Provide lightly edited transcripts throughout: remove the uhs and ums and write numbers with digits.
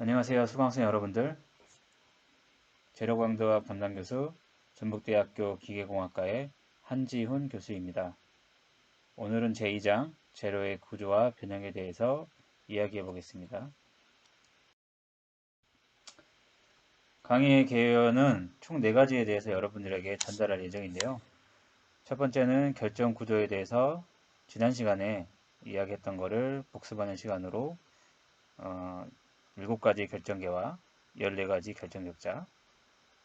안녕하세요. 수강생 여러분들. 재료광도학 담당 교수 전북대학교 기계공학과의 한지훈 교수입니다. 오늘은 제2장 재료의 구조와 변형에 대해서 이야기해 보겠습니다. 강의의 개요는 총 4가지에 대해서 여러분들에게 전달할 예정인데요. 첫 번째는 결정 구조에 대해서 지난 시간에 이야기했던 것을 복습하는 시간으로 7가지 결정계와 14가지 결정격자,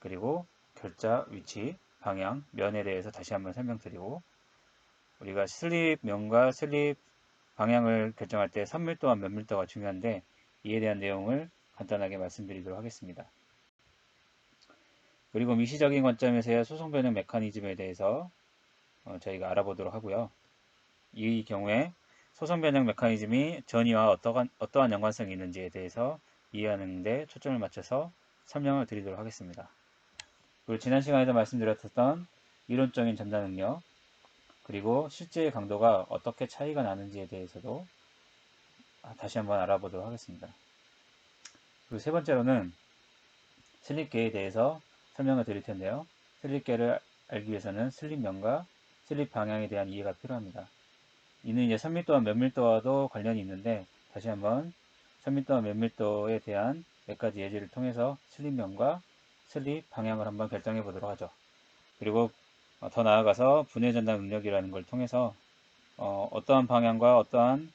그리고 결자, 위치, 방향, 면에 대해서 다시 한번 설명드리고, 우리가 슬립면과 슬립 방향을 결정할 때 선밀도와 면밀도가 중요한데 이에 대한 내용을 간단하게 말씀드리도록 하겠습니다. 그리고 미시적인 관점에서의 소송 변형 메커니즘에 대해서 저희가 알아보도록 하고요. 이 경우에 소송 변형 메커니즘이 전이와 어떠한 연관성이 있는지에 대해서 이해하는 데 초점을 맞춰서 설명을 드리도록 하겠습니다. 그리고 지난 시간에도 말씀드렸던 이론적인 전달 능력, 그리고 실제의 강도가 어떻게 차이가 나는지에 대해서도 다시 한번 알아보도록 하겠습니다. 그리고 세 번째로는 슬립계에 대해서 설명을 드릴 텐데요. 슬립계를 알기 위해서는 슬립면과 슬립 방향에 대한 이해가 필요합니다. 이는 이제 선밀도와 면밀도와도 관련이 있는데 다시 한번 선밀도와 면밀도에 대한 몇 가지 예제를 통해서 슬립면과 슬립 방향을 한번 결정해 보도록 하죠. 그리고 더 나아가서 분해 전달 능력이라는 걸 통해서 어떠한 방향과 어떠한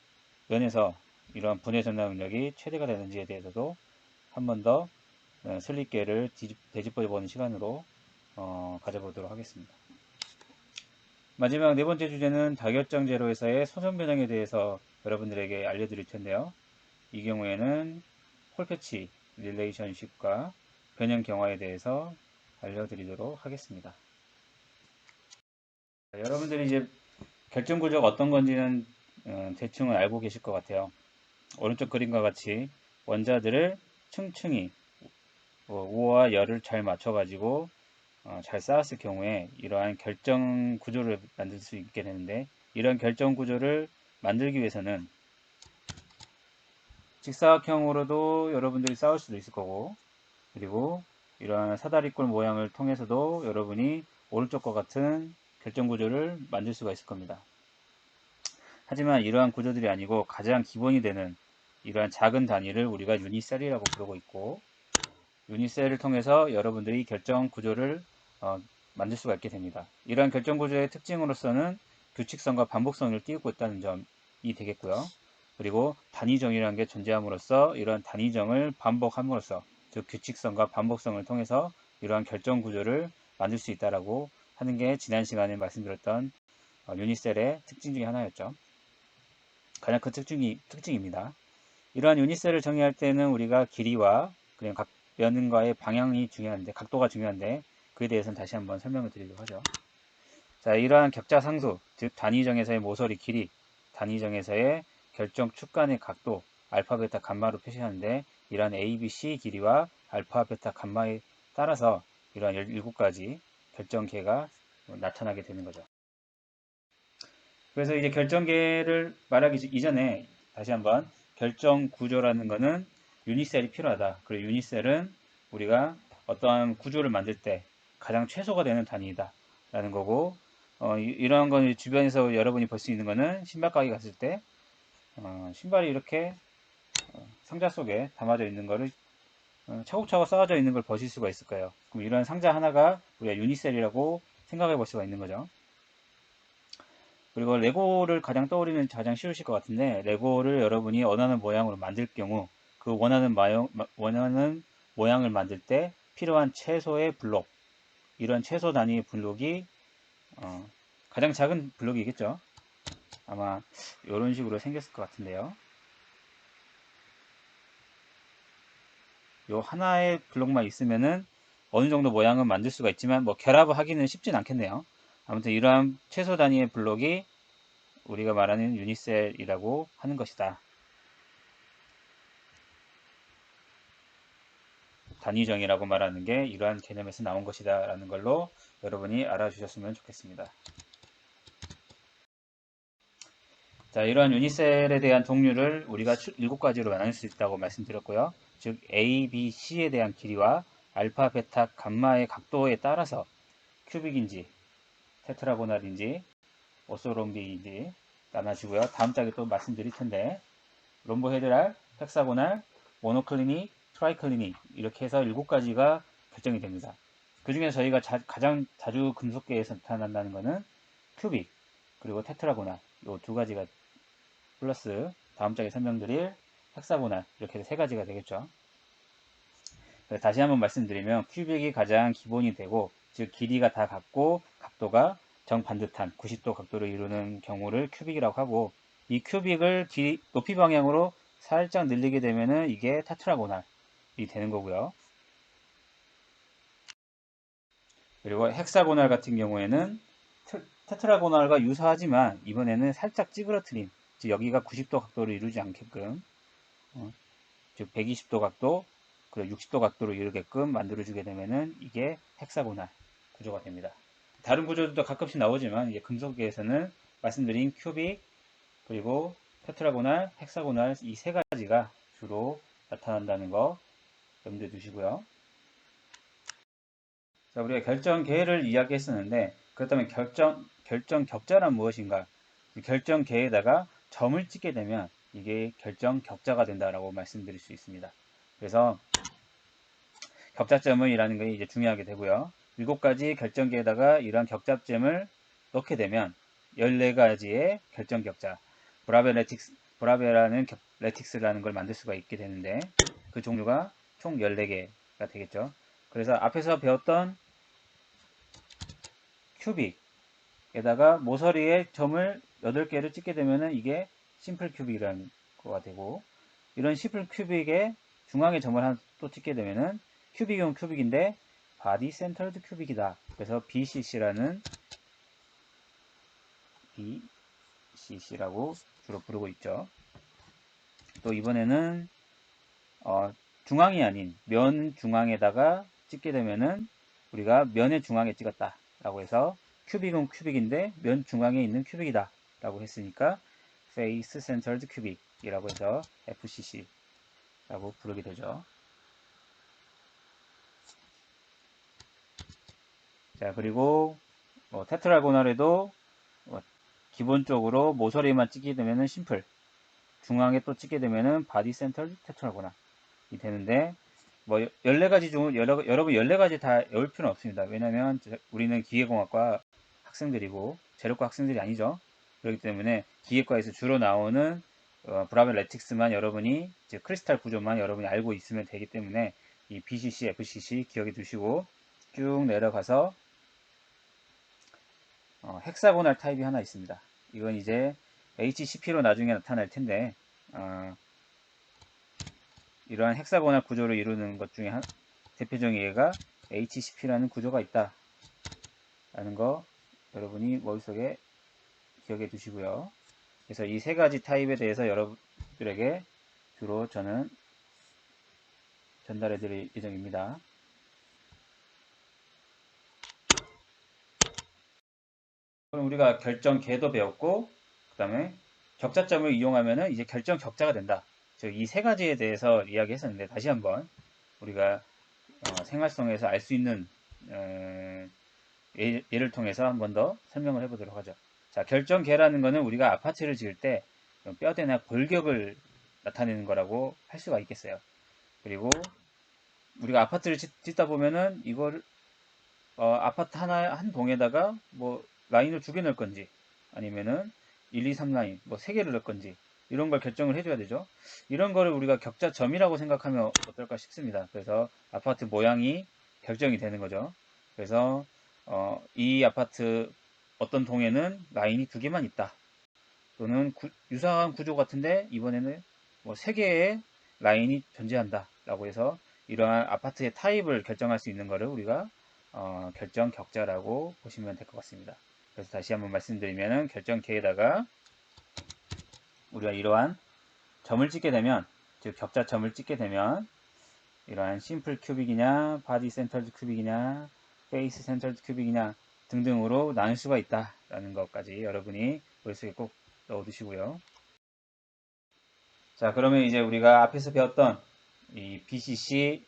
면에서 이러한 분해 전달 능력이 최대가 되는지에 대해서도 한 번 더 슬립계를 되짚어 보는 시간으로 가져보도록 하겠습니다. 마지막 네 번째 주제는 다결정 제로에서의 소선 변형에 대해서 여러분들에게 알려드릴 텐데요. 이 경우에는 홀패치 릴레이션십과 변형 경화에 대해서 알려드리도록 하겠습니다. 여러분들이 이제 결정 구조가 어떤 건지는 대충은 알고 계실 것 같아요. 오른쪽 그림과 같이 원자들을 층층이 우와 열을 잘 맞춰가지고 잘 쌓았을 경우에 이러한 결정 구조를 만들 수 있게 되는데, 이런 결정 구조를 만들기 위해서는 직사각형으로도 여러분들이 쌓을 수도 있을 거고, 그리고 이러한 사다리꼴 모양을 통해서도 여러분이 오른쪽과 같은 결정 구조를 만들 수가 있을 겁니다. 하지만 이러한 구조들이 아니고 가장 기본이 되는 이러한 작은 단위를 우리가 유니셀이라고 부르고 있고, 유니셀을 통해서 여러분들이 결정 구조를 만들 수가 있게 됩니다. 이러한 결정 구조의 특징으로서는 규칙성과 반복성을 띄우고 있다는 점이 되겠고요. 그리고 단위정이라는 게 존재함으로써 이러한 단위정을 반복함으로써, 즉 규칙성과 반복성을 통해서 이러한 결정 구조를 만들 수 있다라고 하는 게 지난 시간에 말씀드렸던 유니셀의 특징 중에 하나였죠. 가장 큰 특징입니다. 이러한 유니셀을 정의할 때는 우리가 길이와 그냥 각 면과의 방향이 중요한데, 각도가 중요한데, 그에 대해서는 다시 한번 설명을 드리도록 하죠. 자, 이러한 격자 상수, 즉 단위정에서의 모서리 길이, 단위정에서의 결정 축 간의 각도, 알파, 베타, 감마로 표시하는데, 이러한 A, B, C 길이와 알파, 베타, 감마에 따라서 이러한 17가지 결정계가 나타나게 되는 거죠. 그래서 이제 결정계를 말하기 이전에 다시 한번 결정 구조라는 것은 유니셀이 필요하다. 그리고 유니셀은 우리가 어떠한 구조를 만들 때 가장 최소가 되는 단위이다 라는 거고, 이러한 건 주변에서 여러분이 볼 수 있는 거는 신발 가게 갔을 때 신발이 이렇게 상자 속에 담아져 있는 거를 차곡차곡 쌓아져 있는 걸 보실 수가 있을 거예요. 그럼 이런 상자 하나가 우리가 유니셀이라고 생각해 볼 수가 있는 거죠. 그리고 레고를 가장 떠올리면 가장 쉬우실 것 같은데, 레고를 여러분이 원하는 모양으로 만들 경우 그 원하는 모양을 만들 때 필요한 최소의 블록, 이런 최소 단위의 블록이 가장 작은 블록이겠죠. 아마 이런 식으로 생겼을 것 같은데요. 요 하나의 블록만 있으면은 어느 정도 모양은 만들 수가 있지만 뭐 결합을 하기는 쉽진 않겠네요. 아무튼 이러한 최소 단위의 블록이 우리가 말하는 유니셀이라고 하는 것이다. 단위정이라고 말하는 게 이러한 개념에서 나온 것이다 라는 걸로 여러분이 알아주셨으면 좋겠습니다. 자, 이러한 유니셀에 대한 종류를 우리가 7가지로 나눌 수 있다고 말씀드렸고요. 즉 A, B, C에 대한 길이와 알파, 베타, 감마의 각도에 따라서 큐빅인지 테트라고날인지 오소롬비인지 나눠지고요. 다음 장에 또 말씀드릴 텐데 롬보헤드랄, 헥사고날, 모노클리닉, 트라이클리닉 이렇게 해서 7가지가 결정이 됩니다. 그 중에 저희가 가장 자주 금속계에서 나타난다는 것은 큐빅 그리고 테트라고날 이 2가지가 플러스 다음 장에 설명드릴 헥사고날 이렇게 해서 3가지가 되겠죠. 다시 한번 말씀드리면 큐빅이 가장 기본이 되고 즉 길이가 다 같고 각도가 정반듯한 90도 각도를 이루는 경우를 큐빅이라고 하고 이 큐빅을 높이 방향으로 살짝 늘리게 되면은 이게 테트라고날이 되는 거고요. 그리고 헥사고날 같은 경우에는 테트라고날과 유사하지만 이번에는 살짝 찌그러뜨림 즉 여기가 90도 각도를 이루지 않게끔 즉 120도 각도 그리고 60도 각도로 이루게끔 만들어주게 되면은 이게 헥사고날 구조가 됩니다. 다른 구조들도 가끔씩 나오지만 이제 금속계에서는 말씀드린 큐빅 그리고 테트라고날, 헥사고날 이 3가지가 주로 나타난다는 거 염두에 두시고요. 자, 우리가 결정계를 이야기했었는데 그렇다면 결정격자란 무엇인가? 결정계에다가 점을 찍게 되면 이게 결정격자가 된다라고 말씀드릴 수 있습니다. 그래서 격자점을 이라는 게 이제 중요하게 되고요. 7가지 결정계에다가 이러한 격자점을 넣게 되면 14가지의 결정격자, 브라베라는 레틱스라는 걸 만들 수가 있게 되는데 그 종류가 총 14개가 되겠죠. 그래서 앞에서 배웠던 큐빅에다가 모서리에 점을 8개를 찍게 되면 이게 심플 큐빅이라는 거가 되고 이런 심플 큐빅에 중앙에 점을 하나 또 찍게 되면은 큐빅은 큐빅인데 바디 센터드 큐빅이다. 그래서 BCC라는 BCC라고 주로 부르고 있죠. 또 이번에는 중앙이 아닌 면 중앙에다가 찍게 되면은 우리가 면의 중앙에 찍었다 라고 해서 큐빅은 큐빅인데 면 중앙에 있는 큐빅이다 라고 했으니까 Face Centered Cubic 이라고 해서 FCC 라고 부르게 되죠. 자, 그리고 테트라고날에도 기본적으로 모서리만 찍게 되면은 심플, 중앙에 또 찍게 되면은 바디 센터 테트라고날이 되는데 14가지 중 여러분 14가지 다 외울 필요는 없습니다. 왜냐면 우리는 기계공학과 학생들이고 재료과 학생들이 아니죠. 그렇기 때문에 기계과에서 주로 나오는 브라벨 레틱스만 여러분이 크리스탈 구조만 여러분이 알고 있으면 되기 때문에 이 BCC, FCC 기억해 두시고 쭉 내려가서 헥사고날 타입이 하나 있습니다. 이건 이제 HCP로 나중에 나타날 텐데 이러한 헥사고날 구조를 이루는 것 중에 대표적인 예가 HCP라는 구조가 있다 라는 거 여러분이 머릿속에 기억해 두시고요. 그래서 이 3가지 타입에 대해서 여러분들에게 주로 저는 전달해 드릴 예정입니다. 그럼 우리가 결정계도 배웠고 그 다음에 격자점을 이용하면 이제 결정격자가 된다. 즉 이 3가지에 대해서 이야기했었는데 다시 한번 우리가 생활성에서 알 수 있는 예를 통해서 한 번 더 설명을 해보도록 하죠. 자, 결정계라는 것은 우리가 아파트를 지을 때 뼈대나 골격을 나타내는 거라고 할 수가 있겠어요. 그리고 우리가 아파트를 짓다 보면은 이걸 아파트 한 동에다가 뭐 라인을 2개 넣을 건지 아니면은 1, 2, 3라인 뭐 3개를 넣을 건지 이런 걸 결정을 해줘야 되죠. 이런 거를 우리가 격자점이라고 생각하면 어떨까 싶습니다. 그래서 아파트 모양이 결정이 되는 거죠. 그래서 이 아파트 어떤 동에는 라인이 2개만 있다. 또는 유사한 구조 같은데 이번에는 뭐 3개의 라인이 존재한다. 라고 해서 이러한 아파트의 타입을 결정할 수 있는 것을 우리가 결정 격자라고 보시면 될 것 같습니다. 그래서 다시 한번 말씀드리면 결정계에다가 우리가 이러한 점을 찍게 되면 즉 격자점을 찍게 되면 이러한 심플 큐빅이냐 바디 센터드 큐빅이냐 페이스 센터드 큐빅이냐 등등으로 나눌 수가 있다라는 것까지 여러분이 머릿속에 꼭 넣어두시고요. 자, 그러면 이제 우리가 앞에서 배웠던 이 BCC,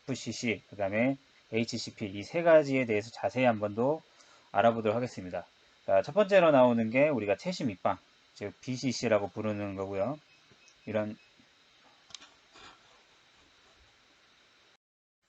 FCC, 그 다음에 HCP 이 세 가지에 대해서 자세히 한 번 더 알아보도록 하겠습니다. 자, 첫 번째로 나오는 게 우리가 채심 입방, 즉 BCC라고 부르는 거고요. 이런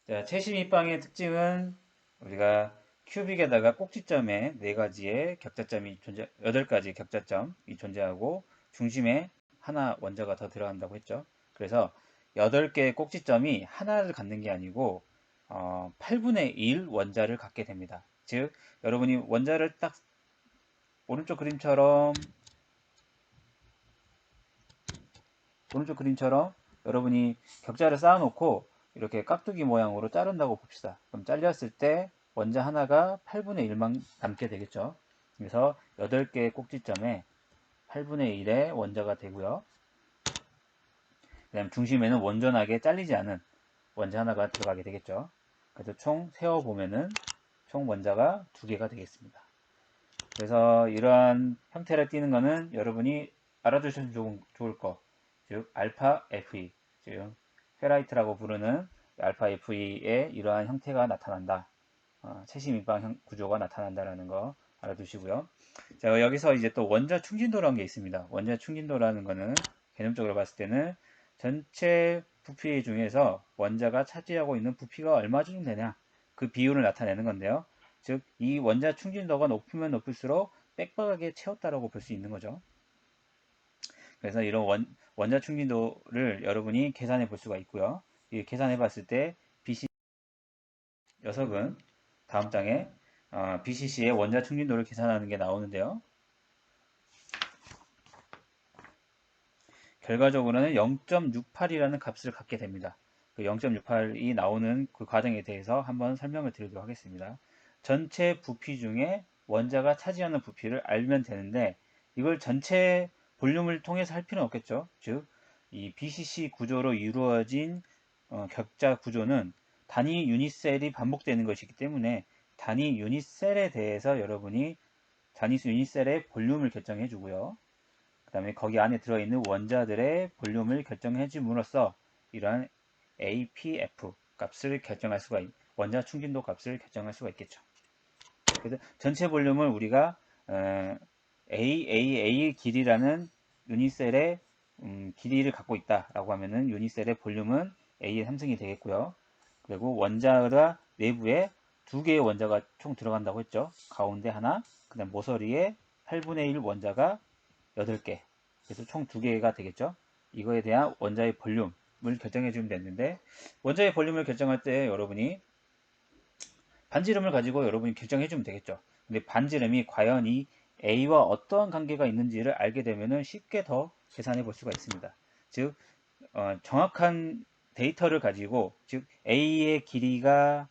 자, 채심 입방의 특징은 우리가 큐빅에다가 꼭지점에 4가지의 격자점이 존재, 8가지 격자점이 존재하고 중심에 하나 원자가 더 들어간다고 했죠. 그래서 8개의 꼭지점이 하나를 갖는 게 아니고 8분의 1 원자를 갖게 됩니다. 즉, 여러분이 원자를 딱 오른쪽 그림처럼 여러분이 격자를 쌓아놓고 이렇게 깍두기 모양으로 자른다고 봅시다. 그럼 잘렸을 때 원자 하나가 8분의 1만 남게 되겠죠. 그래서 8개의 꼭지점에 8분의 1의 원자가 되고요. 그 다음 중심에는 원전하게 잘리지 않은 원자 하나가 들어가게 되겠죠. 그래서 총 세어보면은 총 원자가 2개가 되겠습니다. 그래서 이러한 형태를 띠는 거는 여러분이 알아두시면 좋을 거, 즉 알파 Fe, 즉 페라이트라고 부르는 알파 Fe의 이러한 형태가 나타난다. 채심 입방 구조가 나타난다라는 거 알아두시고요. 자, 여기서 이제 또 원자 충진도라는 게 있습니다. 원자 충진도라는 거는 개념적으로 봤을 때는 전체 부피 중에서 원자가 차지하고 있는 부피가 얼마 정도 되냐 그 비율을 나타내는 건데요. 즉, 이 원자 충진도가 높으면 높을수록 빽빽하게 채웠다라고 볼 수 있는 거죠. 그래서 이런 원자 충진도를 여러분이 계산해 볼 수가 있고요. 이 계산해 봤을 때 BC 녀석은 다음 장에 BCC의 원자 충진도를 계산하는 게 나오는데요. 결과적으로는 0.68이라는 값을 갖게 됩니다. 그 0.68이 나오는 그 과정에 대해서 한번 설명을 드리도록 하겠습니다. 전체 부피 중에 원자가 차지하는 부피를 알면 되는데 이걸 전체 볼륨을 통해서 할 필요는 없겠죠. 즉, 이 BCC 구조로 이루어진 격자 구조는 단위 유닛셀이 반복되는 것이기 때문에 단위 유닛셀에 대해서 여러분이 단위 유닛셀의 볼륨을 결정해 주고요. 그 다음에 거기 안에 들어있는 원자들의 볼륨을 결정해 줌으로써 이러한 APF 값을 결정할 수가 원자 충진도 값을 결정할 수가 있겠죠. 그래서 전체 볼륨을 우리가 AAA 길이라는 유닛셀의 길이를 갖고 있다라고 하면은 유닛셀의 볼륨은 A의 3승이 되겠고요. 그리고 원자가 내부에 2개의 원자가 총 들어간다고 했죠. 가운데 하나, 그 다음 모서리에 8분의 1 원자가 8개. 그래서 총 2개가 되겠죠. 이거에 대한 원자의 볼륨을 결정해 주면 되는데 원자의 볼륨을 결정할 때 여러분이 반지름을 가지고 여러분이 결정해 주면 되겠죠. 근데 반지름이 과연 이 A와 어떠한 관계가 있는지를 알게 되면 쉽게 더 계산해 볼 수가 있습니다. 즉 정확한 데이터를 가지고 즉 A의 길이가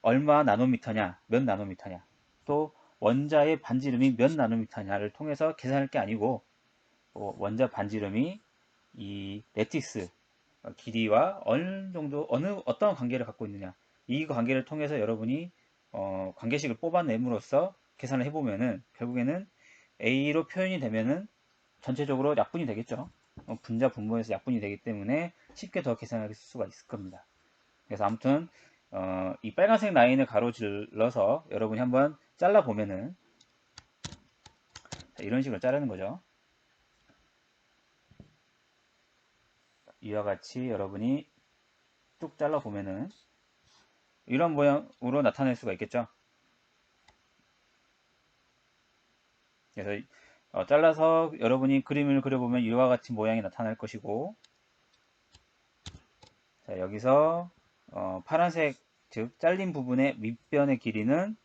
얼마 나노미터냐, 몇 나노미터냐, 또 원자의 반지름이 몇 나노미터냐를 통해서 계산할 게 아니고 원자 반지름이 이 레티스 길이와 어느 정도 어떤 관계를 갖고 있느냐 이 관계를 통해서 여러분이 관계식을 뽑아냄으로써 계산을 해보면은 결국에는 A로 표현이 되면은 전체적으로 약분이 되겠죠. 분자 분모에서 약분이 되기 때문에 쉽게 더 계산할 수가 있을 겁니다. 그래서 아무튼 이 빨간색 라인을 가로질러서 여러분이 한번 잘라 보면은 이런 식으로 자르는 거죠. 이와 같이 여러분이 쭉 잘라 보면은 이런 모양으로 나타낼 수가 있겠죠. 그래서 잘라서 여러분이 그림을 그려보면 이와 같이 모양이 나타날 것이고, 자, 여기서 파란색 즉 잘린 부분의 밑변의 길이는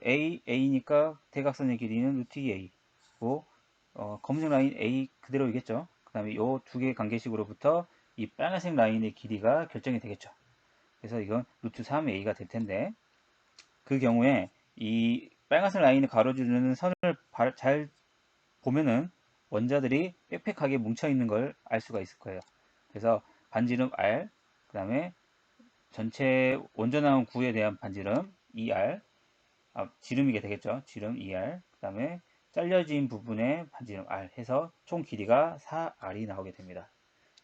A니까 대각선의 길이는 루트 2A고 검은색 라인 A 그대로이겠죠. 그 다음에 이 2개의 관계식으로부터 이 빨간색 라인의 길이가 결정이 되겠죠. 그래서 이건 루트 3A가 될 텐데 그 경우에 이 빨간색 라인을 가로지르는 선을 잘 보면은 원자들이 빽빽하게 뭉쳐있는 걸 알 수가 있을 거예요. 그래서 반지름 R, 그 다음에 전체 원전항 구에 대한 반지름 ER, 지름이게 되겠죠. 지름 ER, 그 다음에 잘려진 부분에 반지름 R 해서 총 길이가 4R이 나오게 됩니다.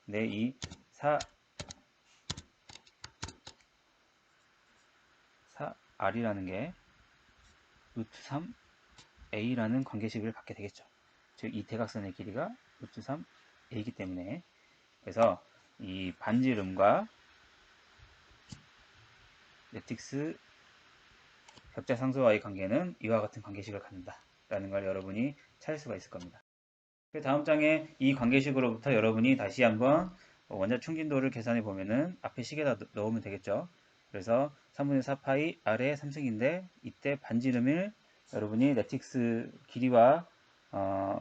근데 이 4R이라는 게 루트 3A라는 관계식을 갖게 되겠죠. 즉 이 대각선의 길이가 루트 3A이기 때문에, 그래서 이 반지름과 매트릭스 격자상수와의 관계는 이와 같은 관계식을 갖는다 라는 걸 여러분이 찾을 수가 있을 겁니다. 그 다음 장에 이 관계식으로부터 여러분이 다시 한번 원자 충진도를 계산해 보면은 앞에 식에다 넣으면 되겠죠. 그래서 3분의 4파이 R의 3승인데 이때 반지름을 여러분이 매트릭스 길이와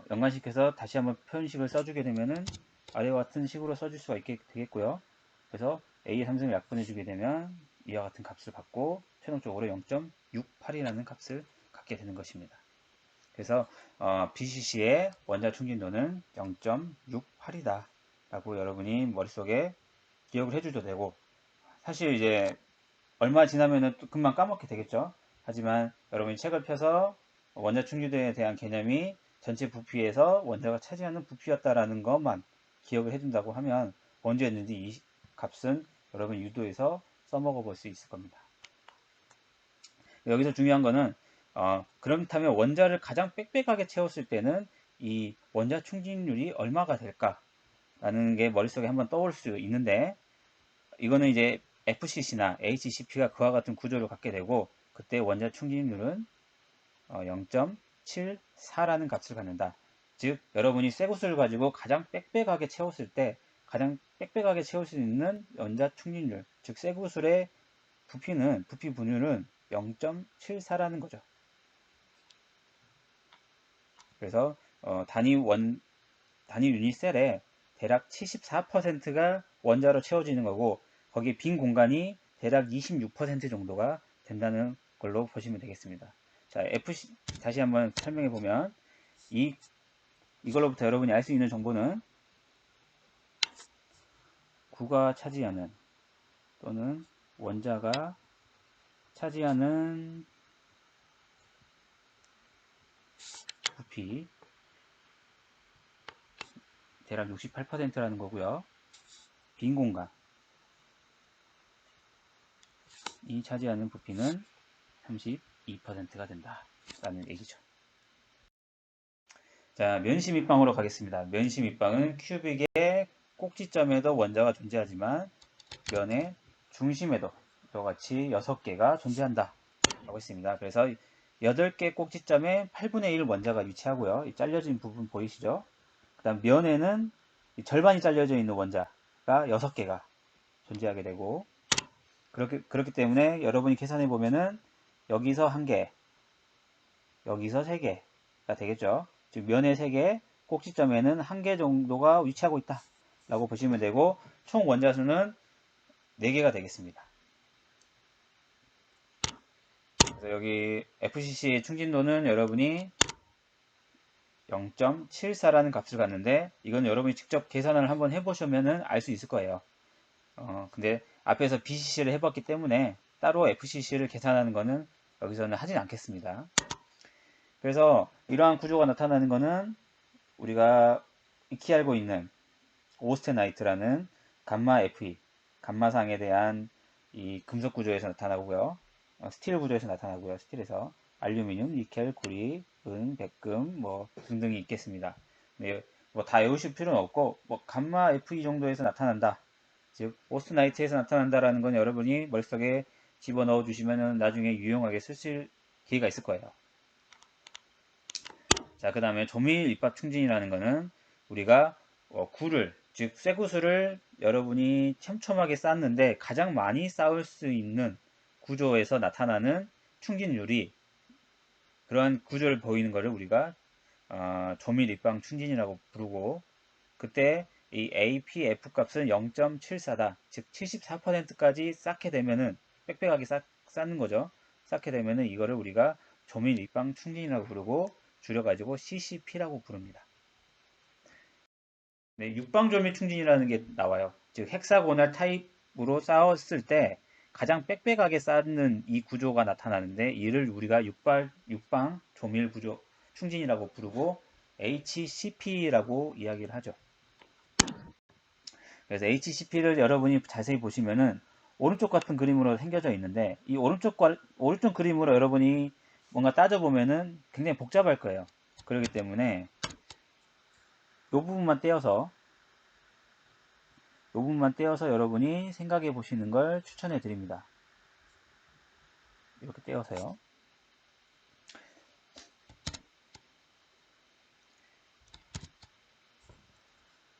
연관시켜서 다시 한번 표현식을 써주게 되면은 아래와 같은 식으로 써줄 수가 있게 되겠고요. 그래서 A의 3승을 약분해 주게 되면 이와 같은 값을 받고 최종적으로 0.68이라는 값을 갖게 되는 것입니다. 그래서 BCC의 원자 충진도는 0.68이다 라고 여러분이 머릿속에 기억을 해주셔도 되고, 사실 이제 얼마 지나면은 또 금방 까먹게 되겠죠. 하지만 여러분이 책을 펴서 원자 충진도에 대한 개념이 전체 부피에서 원자가 차지하는 부피였다라는 것만 기억을 해준다고 하면 언제였는지 이 값은 여러분 유도에서 써먹어 볼 수 있을 겁니다. 여기서 중요한 거는 그렇다면 원자를 가장 빽빽하게 채웠을 때는 이 원자 충진율이 얼마가 될까라는 게 머릿속에 한번 떠올 수 있는데, 이거는 이제 FCC나 HCP가 그와 같은 구조를 갖게 되고, 그때 원자 충진율은 0.74라는 값을 갖는다. 즉 여러분이 쇠구슬을 가지고 가장 빽빽하게 채웠을 때 가장 빽빽하게 채울 수 있는 원자 충진율, 즉 쇠구슬의 부피 분율은 0.74라는 거죠. 그래서 단위 유닛셀에 대략 74%가 원자로 채워지는 거고, 거기에 빈 공간이 대략 26% 정도가 된다는 걸로 보시면 되겠습니다. 자, FC 다시 한번 설명해 보면 이걸로부터 여러분이 알 수 있는 정보는 구가 차지하는 또는 원자가 차지하는 부피 대략 68%라는 거고요. 빈 공간 이 차지하는 부피는 32%가 된다라는 얘기죠. 자, 면심입방으로 가겠습니다. 면심입방은 큐빅의 꼭지점에도 원자가 존재하지만 면의 중심에도 이와 같이 6개가 존재한다 라고 했습니다. 그래서 8개 꼭지점에 8분의 1 원자가 위치하고요. 이 잘려진 부분 보이시죠? 그 다음 면에는 절반이 잘려져 있는 원자가 6개가 존재하게 되고, 그렇기 때문에 여러분이 계산해 보면은 여기서 1개, 여기서 3개가 되겠죠. 즉 면의 3개, 꼭지점에는 1개 정도가 위치하고 있다 라고 보시면 되고, 총 원자수는 4개가 되겠습니다. 그래서 여기 FCC의 충진도는 여러분이 0.74라는 값을 갖는데, 이건 여러분이 직접 계산을 한번 해보시면 알 수 있을 거예요. 근데 앞에서 BCC를 해봤기 때문에 따로 FCC를 계산하는 거는 여기서는 하진 않겠습니다. 그래서 이러한 구조가 나타나는 거는 우리가 익히 알고 있는 오스테나이트라는 감마 FE, 감마상에 대한 이 금속 구조에서 나타나고요. 스틸 구조에서 나타나고요. 스틸에서 알루미늄, 니켈, 구리, 은, 백금 뭐 등등이 있겠습니다. 네, 뭐 다 외우실 필요는 없고 뭐 감마 FE 정도에서 나타난다. 즉 오스테나이트에서 나타난다라는 건 여러분이 머릿속에 집어넣어 주시면 나중에 유용하게 쓰실 기회가 있을 거예요. 자, 그 다음에 조밀 입밥 충진이라는 거는 우리가 구를, 즉 쇠구슬을 여러분이 촘촘하게 쌓는데 가장 많이 쌓을 수 있는 구조에서 나타나는 충진율이, 그런 구조를 보이는 것을 우리가 조밀 입방 충진이라고 부르고, 그때 이 APF 값은 0.74다. 즉 74%까지 쌓게 되면은 빽빽하게 쌓는 거죠. 쌓게 되면은 이거를 우리가 조밀 입방 충진이라고 부르고 줄여가지고 CCP라고 부릅니다. 네, 육방조밀 충진이라는 게 나와요. 즉 헥사고널 타입으로 쌓았을 때 가장 빽빽하게 쌓는 이 구조가 나타나는데, 이를 우리가 육방 조밀 구조, 충진이라고 부르고 HCP라고 이야기를 하죠. 그래서 HCP를 여러분이 자세히 보시면은 오른쪽 같은 그림으로 생겨져 있는데 이 오른쪽 그림으로 여러분이 뭔가 따져보면은 굉장히 복잡할 거예요. 그렇기 때문에 이 부분만 떼어서 여러분이 생각해 보시는 걸 추천해 드립니다. 이렇게 떼어서요.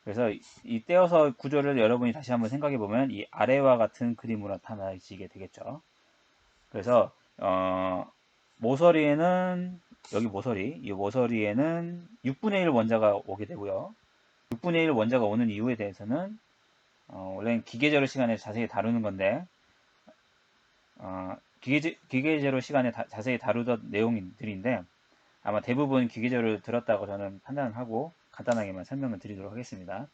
그래서 이 떼어서 구조를 여러분이 다시 한번 생각해 보면 이 아래와 같은 그림으로 나타나시게 되겠죠. 그래서 모서리에는 여기 이 모서리에는 6분의 1 원자가 오게 되고요. 6분의 1 원자가 오는 이유에 대해서는 원래는 기계제로 시간에 자세히 다루는 건데 기계제로 시간에 자세히 다루던 내용들인데 아마 대부분 기계제로 들었다고 저는 판단하고 간단하게만 설명을 드리도록 하겠습니다.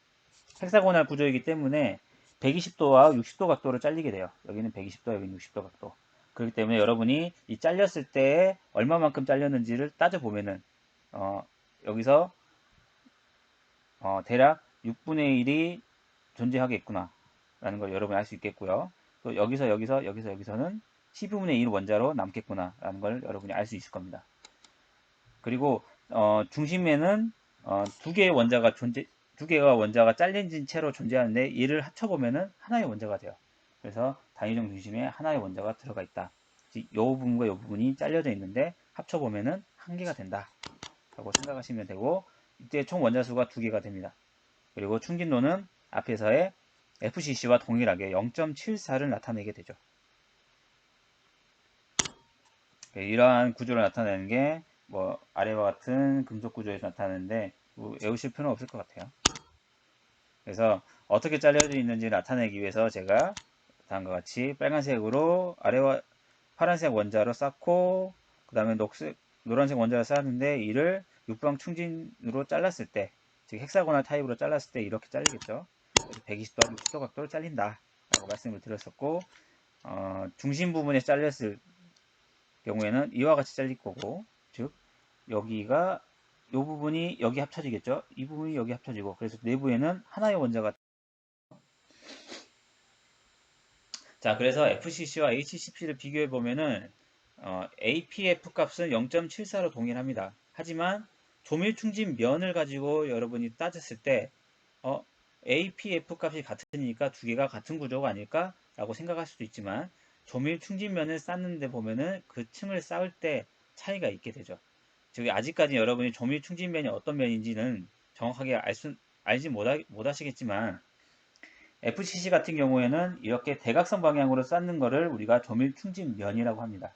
헥사고날 구조이기 때문에 120도와 60도 각도로 잘리게 돼요. 여기는 120도, 여기는 60도 각도. 그렇기 때문에 여러분이 이 잘렸을 때 얼마만큼 잘렸는지를 따져보면은 여기서 대략 6분의 1이 존재하겠구나 라는 걸 여러분이 알 수 있겠고요. 또 여기서는 12분의 1 원자로 남겠구나 라는 걸 여러분이 알 수 있을 겁니다. 그리고 중심에는 두 개가 원자가 잘린 채로 존재하는데 이를 합쳐보면은 하나의 원자가 돼요. 그래서 단위정 중심에 하나의 원자가 들어가 있다. 이 부분과 이 부분이 잘려져 있는데 합쳐보면은 한 개가 된다. 라고 생각하시면 되고 이때 총 원자수가 2개가 됩니다. 그리고 충진도는 앞에서의 FCC와 동일하게 0.74를 나타내게 되죠. 이러한 구조를 나타내는 게 아래와 같은 금속 구조에서 나타나는데 외우실 필요는 없을 것 같아요. 그래서 어떻게 잘려져 있는지 나타내기 위해서 제가 다음과 같이 빨간색으로 아래와 파란색 원자로 쌓고 그 다음에 노란색 원자를 쌓았는데 이를 육방 충진으로 잘랐을 때 즉 헥사고날 타입으로 잘랐을 때 이렇게 잘리겠죠. 120도, 60도 각도로 잘린다 라고 말씀을 드렸었고 중심 부분에 잘렸을 경우에는 이와 같이 잘릴 거고 즉 여기가 이 부분이 여기 합쳐지겠죠. 이 부분이 여기 합쳐지고 그래서 내부에는 하나의 원자가 자 그래서 FCC와 HCP를 비교해 보면은 APF 값은 0.74로 동일합니다. 하지만 조밀 충진 면을 가지고 여러분이 따졌을 때 APF 값이 같으니까 두 개가 같은 구조가 아닐까 라고 생각할 수도 있지만 조밀 충진면을 쌓는데 보면은 그 층을 쌓을 때 차이가 있게 되죠. 즉 아직까지 여러분이 조밀 충진면이 어떤 면인지는 정확하게 알지 못하시겠지만 FCC 같은 경우에는 이렇게 대각선 방향으로 쌓는 것을 우리가 조밀 충진면이라고 합니다.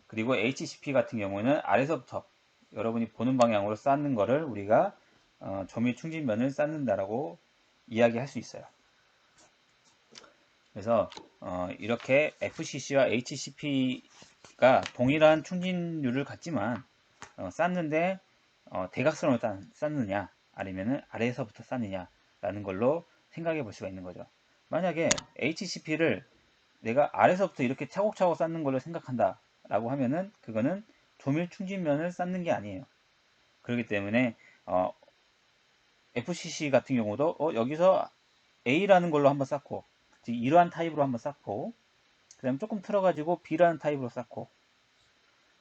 그리고 HCP 같은 경우는 아래서부터 여러분이 보는 방향으로 쌓는 것을 우리가 조밀 충진면을 쌓는다라고 이야기할 수 있어요. 그래서 이렇게 FCC와 HCP가 동일한 충진률을 갖지만 쌓는데 대각선으로 쌓느냐 아니면 아래에서부터 쌓느냐라는 걸로 생각해 볼 수가 있는 거죠. 만약에 HCP를 내가 아래서부터 이렇게 차곡차곡 쌓는 걸로 생각한다 라고 하면은 그거는 조밀 충진면을 쌓는 게 아니에요. 그렇기 때문에 FCC 같은 경우도 여기서 A라는 걸로 한번 쌓고 이러한 타입으로 한번 쌓고 그 다음 조금 틀어가지고 B라는 타입으로 쌓고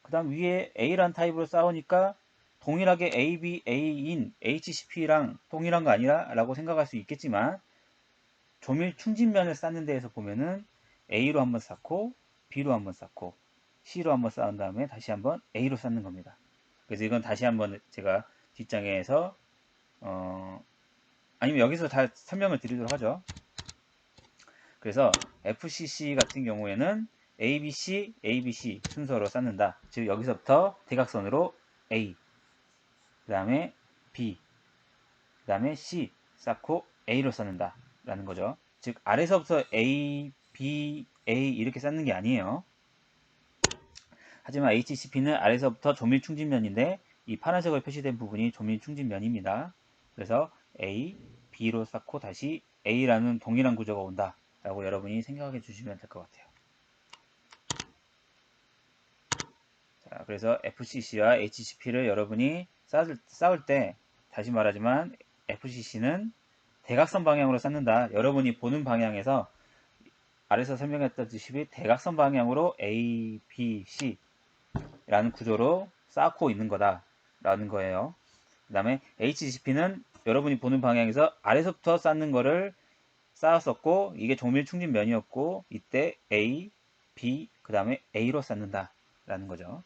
그 다음 위에 A라는 타입으로 쌓으니까 동일하게 AB, A인 HCP랑 동일한 거 아니라 라고 생각할 수 있겠지만 조밀 충진면을 쌓는 데에서 보면은 A로 한번 쌓고 B로 한번 쌓고 C로 한번 쌓은 다음에 다시 한번 A로 쌓는 겁니다. 그래서 이건 다시 한번 제가 뒷장에서 아니면 여기서 다 설명을 드리도록 하죠. 그래서 FCC 같은 경우에는 ABC, ABC 순서로 쌓는다. 즉 여기서부터 대각선으로 A, 그 다음에 B, 그 다음에 C 쌓고 A로 쌓는다 라는 거죠. 즉 아래서부터 A, B, A 이렇게 쌓는 게 아니에요. 하지만 HCP는 아래서부터 조밀 충진면인데 이 파란색으로 표시된 부분이 조밀 충진면입니다. 그래서 A, B로 쌓고 다시 A라는 동일한 구조가 온다 라고 여러분이 생각해 주시면 될 것 같아요. 자, 그래서 FCC와 HCP를 여러분이 쌓을 때 다시 말하지만 FCC는 대각선 방향으로 쌓는다. 여러분이 보는 방향에서 아래서 설명했다시피 대각선 방향으로 A, B, C 라는 구조로 쌓고 있는 거다 라는 거예요. 그 다음에 HCP는 여러분이 보는 방향에서 아래서부터 쌓는 거를 쌓았었고 이게 정밀 충진면이었고 이때 A, B, 그 다음에 A로 쌓는다 라는 거죠.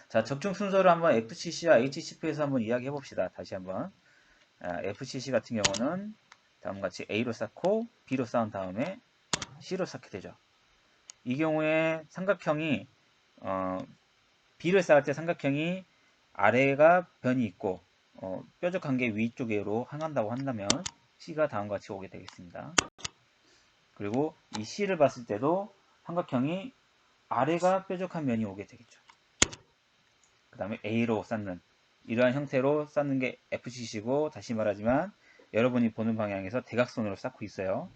자, 적중 순서를 한번 FCC와 HCP에서 한번 이야기해 봅시다. 다시 한번. FCC 같은 경우는 다음과 같이 A로 쌓고 B로 쌓은 다음에 C로 쌓게 되죠. 이 경우에 삼각형이 B를 쌓을 때 삼각형이 아래가 변이 있고 뾰족한 게 위쪽으로 향한다고 한다면 C가 다음과 같이 오게 되겠습니다. 그리고 이 C를 봤을 때도 삼각형이 아래가 뾰족한 면이 오게 되겠죠. 그 다음에 A로 쌓는 이러한 형태로 쌓는 게 FCC고 다시 말하지만 여러분이 보는 방향에서 대각선으로 쌓고 있어요.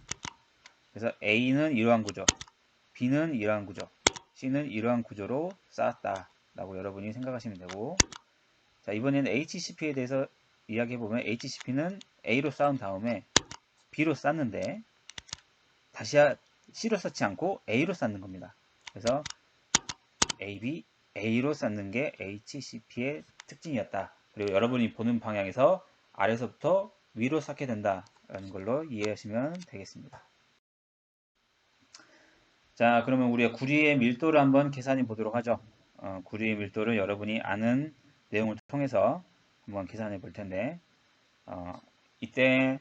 그래서 A는 이러한 구조, B는 이러한 구조, C는 이러한 구조로 쌓았다 라고 여러분이 생각하시면 되고, 자, 이번에는 HCP에 대해서 이야기해보면 HCP는 A로 쌓은 다음에 B로 쌓는데 다시 C로 쌓지 않고 A로 쌓는 겁니다. 그래서 AB, A로 쌓는 게 HCP의 특징이었다. 그리고 여러분이 보는 방향에서 아래서부터 위로 쌓게 된다라는 걸로 이해하시면 되겠습니다. 자, 그러면 우리가 구리의 밀도를 한번 계산해 보도록 하죠. 구리의 밀도를 여러분이 아는 내용을 통해서 한번 계산해 볼 텐데, 이때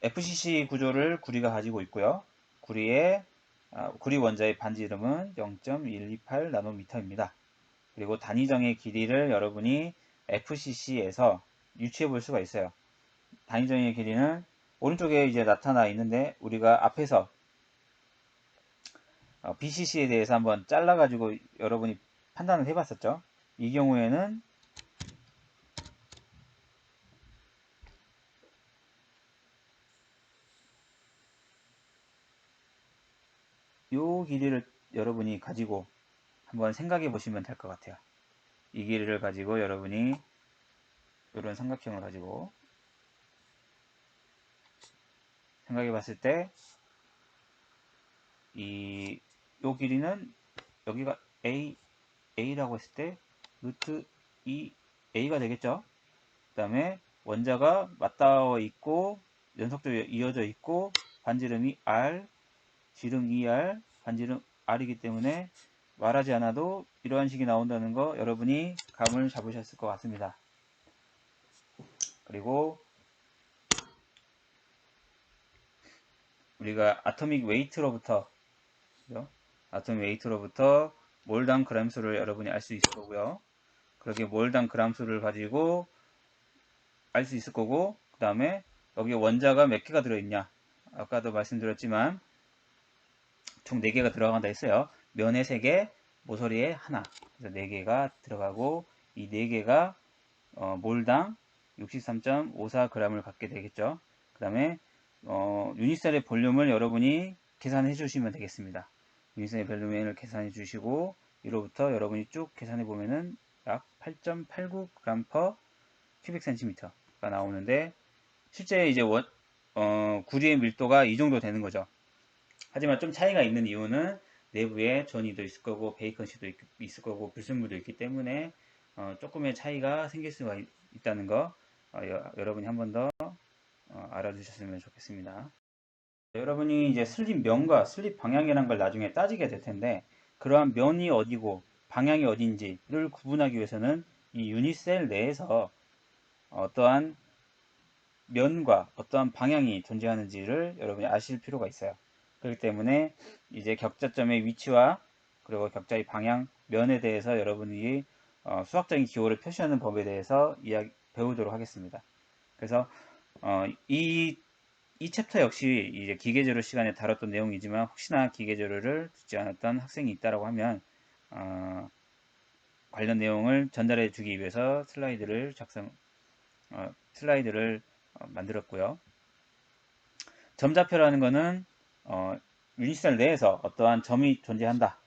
FCC 구조를 구리가 가지고 있고요. 구리 원자의 반지 이름은 0.128 나노미터입니다. 그리고 단위정의 길이를 여러분이 FCC에서 유추해 볼 수가 있어요. 단위정의 길이는 오른쪽에 이제 나타나 있는데 우리가 앞에서 BCC에 대해서 한번 잘라가지고 여러분이 판단을 해봤었죠. 이 경우에는 이 길이를 여러분이 가지고 한번 생각해 보시면 될 것 같아요. 이 길이를 가지고 여러분이 이런 삼각형을 가지고 생각해 봤을 때 요 길이는 여기가 A라고 했을 때 루트 2 A가 되겠죠. 그 다음에 원자가 맞닿아 있고 연속적으로 이어져 있고 반지름이 R, 지름 2R, 반지름 R이기 때문에 말하지 않아도 이러한 식이 나온다는 거 여러분이 감을 잡으셨을 것 같습니다. 그리고 우리가 아토믹 웨이트로부터 몰당 그램수를 여러분이 알 수 있을 거고요. 그렇게 몰당 그램수를 가지고 알 수 있을 거고, 그 다음에 여기 원자가 몇 개가 들어있냐. 아까도 말씀드렸지만 총 4개가 들어간다 했어요. 면에 3개, 모서리에 하나. 그래서 4개가 들어가고 이 4개가 몰당 63.54g을 갖게 되겠죠. 그 다음에 유닛셀의 볼륨을 여러분이 계산해 주시면 되겠습니다. 유닛셀의 볼륨을 계산해 주시고 이로부터 여러분이 쭉 계산해 보면은 약 8.89g per cm가 나오는데 실제 이제 구리의 밀도가 이 정도 되는 거죠. 하지만 좀 차이가 있는 이유는 내부에 전이도 있을 거고 베이컨시도 있을 거고 불순물도 있기 때문에 조금의 차이가 생길 수가 있다는 거 여러분이 한 번 더 알아주셨으면 좋겠습니다. 여러분이 이제 슬립 면과 슬립 방향이라는 걸 나중에 따지게 될 텐데 그러한 면이 어디고 방향이 어딘지를 구분하기 위해서는 이 유닛셀 내에서 어떠한 면과 어떠한 방향이 존재하는지를 여러분이 아실 필요가 있어요. 그렇기 때문에 이제 격자점의 위치와 그리고 격자의 방향, 면에 대해서 여러분이 수학적인 기호를 표시하는 법에 대해서 배우도록 하겠습니다. 그래서 이 챕터 역시 이제 기계재료 시간에 다뤘던 내용이지만 혹시나 기계재료를 듣지 않았던 학생이 있다고 하면 관련 내용을 전달해 주기 위해서 슬라이드를 만들었고요. 점좌표라는 것은 유닛셀 내에서 어떠한 점이 존재한다.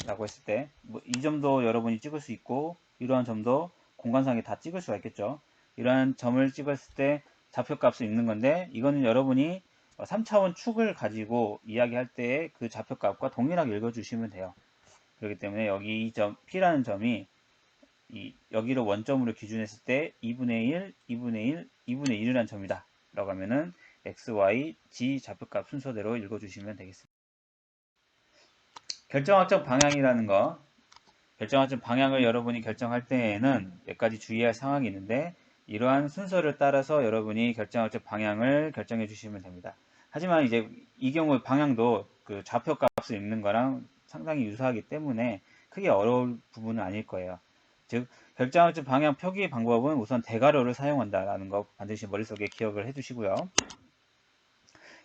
라고 했을 때, 이 점도 여러분이 찍을 수 있고, 이러한 점도 공간상에 다 찍을 수가 있겠죠. 이러한 점을 찍었을 때 좌표값을 읽는 건데, 이거는 여러분이 3차원 축을 가지고 이야기할 때 그 좌표값과 동일하게 읽어주시면 돼요. 그렇기 때문에 여기 이 점, P라는 점이 여기를 원점으로 기준했을 때 2분의 1, 2분의 1, 2분의 1이라는 점이다. 라고 하면은 x, y, g 좌표값 순서대로 읽어주시면 되겠습니다. 결정학적 방향이라는 거, 결정학적 방향을 여러분이 결정할 때에는 몇 가지 주의할 상황이 있는데 이러한 순서를 따라서 여러분이 결정학적 방향을 결정해 주시면 됩니다. 하지만 이제 이 경우 방향도 그 좌표값을 읽는 거랑 상당히 유사하기 때문에 크게 어려울 부분은 아닐 거예요. 즉 결정학적 방향 표기 방법은 우선 대괄호를 사용한다라는 거 반드시 머릿속에 기억을 해두시고요.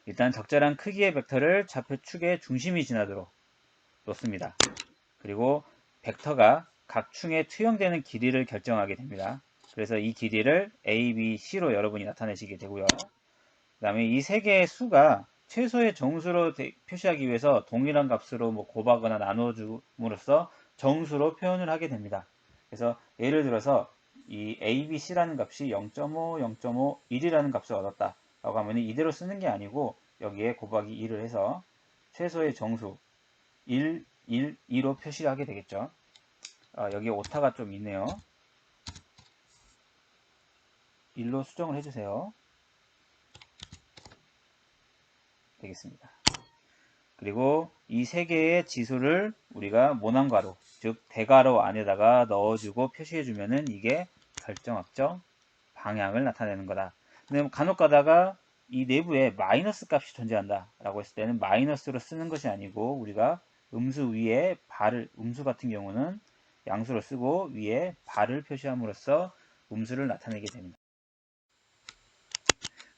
일단 적절한 크기의 벡터를 좌표축의 중심이 지나도록 놓습니다. 그리고 벡터가 각 충에 투영되는 길이를 결정하게 됩니다. 그래서 이 길이를 A, B, C로 여러분이 나타내시게 되고요. 그 다음에 이 세 개의 수가 최소의 정수로 표시하기 위해서 동일한 값으로 곱하거나 나눠줌으로써 정수로 표현을 하게 됩니다. 그래서 예를 들어서 이 A, B, C라는 값이 0.5, 0.5, 1이라는 값을 얻었다 라고 하면 이대로 쓰는 게 아니고 여기에 곱하기 1을 해서 최소의 정수 1, 1, 2로 표시하게 되겠죠. 여기 오타가 좀 있네요. 1로 수정을 해주세요. 되겠습니다. 그리고 이 세 개의 지수를 우리가 모난가로, 즉 대괄호 안에다가 넣어주고 표시해주면은 이게 결정학적 방향을 나타내는 거다. 근데 간혹 가다가 이 내부에 마이너스 값이 존재한다 라고 했을 때는 마이너스로 쓰는 것이 아니고 우리가 음수 위에 발을, 음수 같은 경우는 양수로 쓰고 위에 발을 표시함으로써 음수를 나타내게 됩니다.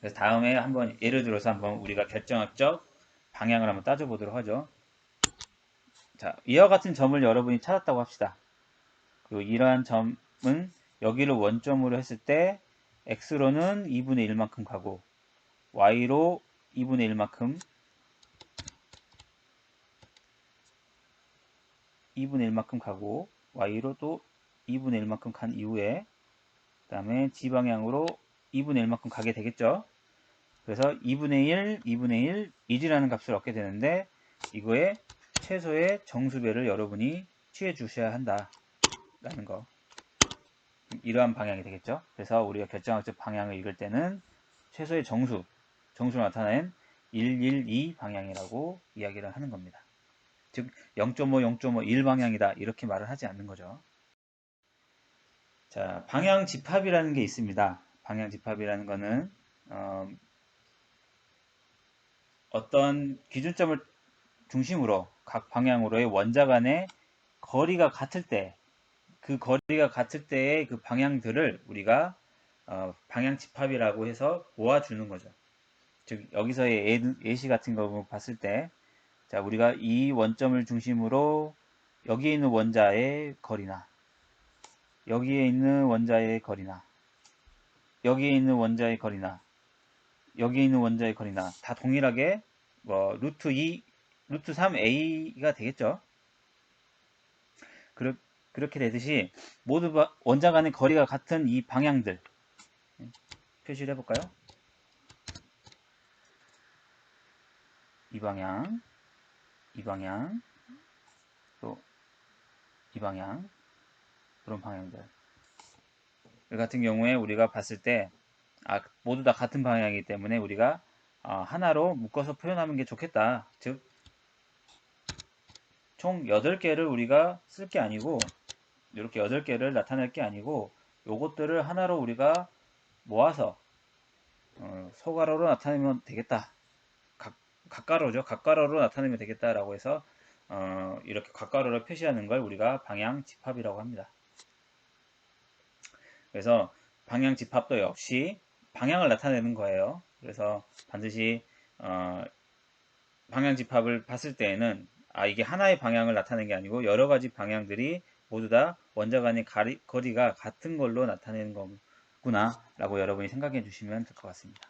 그래서 다음에 한번 예를 들어서 한번 우리가 결정학적 방향을 한번 따져보도록 하죠. 자, 이와 같은 점을 여러분이 찾았다고 합시다. 그리고 이러한 점은 여기를 원점으로 했을 때 x로는 2분의 1만큼 가고 y로 2분의 1만큼 2분의 1만큼 가고 y로 또 2분의 1만큼 간 이후에 그 다음에 g방향으로 2분의 1만큼 가게 되겠죠. 그래서 2분의 1, 2분의 1, 1이라는 값을 얻게 되는데 이거의 최소의 정수배를 여러분이 취해 주셔야 한다 라는 거, 이러한 방향이 되겠죠. 그래서 우리가 결정학적 방향을 읽을 때는 최소의 정수로 나타낸 112 방향이라고 이야기를 하는 겁니다. 즉 0.5, 0.5, 1 방향이다 이렇게 말을 하지 않는 거죠. 자, 방향 집합이라는 게 있습니다. 방향 집합이라는 거는 어떤 기준점을 중심으로 각 방향으로의 원자 간의 거리가 같을 때, 그 거리가 같을 때의 그 방향들을 우리가 방향 집합이라고 해서 모아주는 거죠. 즉 여기서의 예시 같은 거 봤을 때, 자 우리가 이 원점을 중심으로 여기에 있는 원자의 거리나 여기에 있는 원자의 거리나 여기에 있는 원자의 거리나 여기에 있는 원자의 거리나 다 동일하게 루트 2, 루트 3a가 되겠죠. 그렇게 되듯이 모두 원자 간의 거리가 같은 이 방향들 표시를 해볼까요? 이 방향, 이 방향, 또 이 방향, 그런 방향들 같은 경우에 우리가 봤을 때 모두 다 같은 방향이기 때문에 우리가 하나로 묶어서 표현하는 게 좋겠다. 즉 총 8개를 우리가 쓸 게 아니고 이렇게 8개를 나타낼 게 아니고 요것들을 하나로 우리가 모아서 소괄호로 나타내면 되겠다. 각가로죠. 각가로로 나타내면 되겠다라고 해서 이렇게 각가로를 표시하는 걸 우리가 방향 집합이라고 합니다. 그래서 방향 집합도 역시 방향을 나타내는 거예요. 그래서 반드시 방향 집합을 봤을 때에는 이게 하나의 방향을 나타내는 게 아니고 여러 가지 방향들이 모두 다 원자 간의 거리가 같은 걸로 나타내는 거구나 라고 여러분이 생각해 주시면 될 것 같습니다.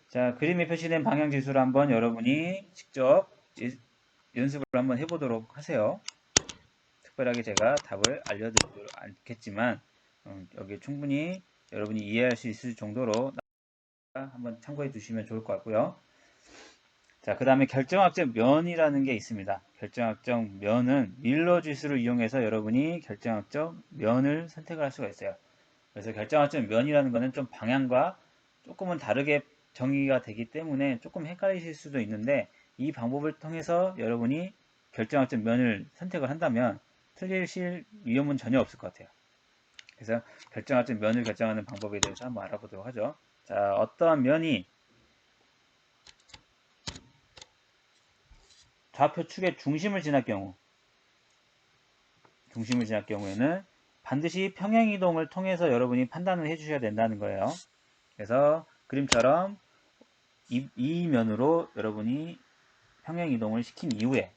자, 그림에 표시된 방향 지수를 한번 여러분이 직접 연습을 한번 해보도록 하세요. 특별하게 제가 답을 알려드리지 않겠지만 여기 충분히 여러분이 이해할 수 있을 정도로 한번 참고해 주시면 좋을 것 같고요. 자, 그 다음에 결정학적 면이라는 게 있습니다. 결정학적 면은 밀러 지수를 이용해서 여러분이 결정학적 면을 선택을 할 수가 있어요. 그래서 결정학적 면이라는 거는 좀 방향과 조금은 다르게 정의가 되기 때문에 조금 헷갈리실 수도 있는데 이 방법을 통해서 여러분이 결정학적 면을 선택을 한다면 틀리실 위험은 전혀 없을 것 같아요. 그래서 결정학적 면을 결정하는 방법에 대해서 한번 알아보도록 하죠. 자, 어떠한 면이 좌표 축의 중심을 지날 경우에는 반드시 평행이동을 통해서 여러분이 판단을 해주셔야 된다는 거예요. 그래서 그림처럼 이 면으로 여러분이 평행이동을 시킨 이후에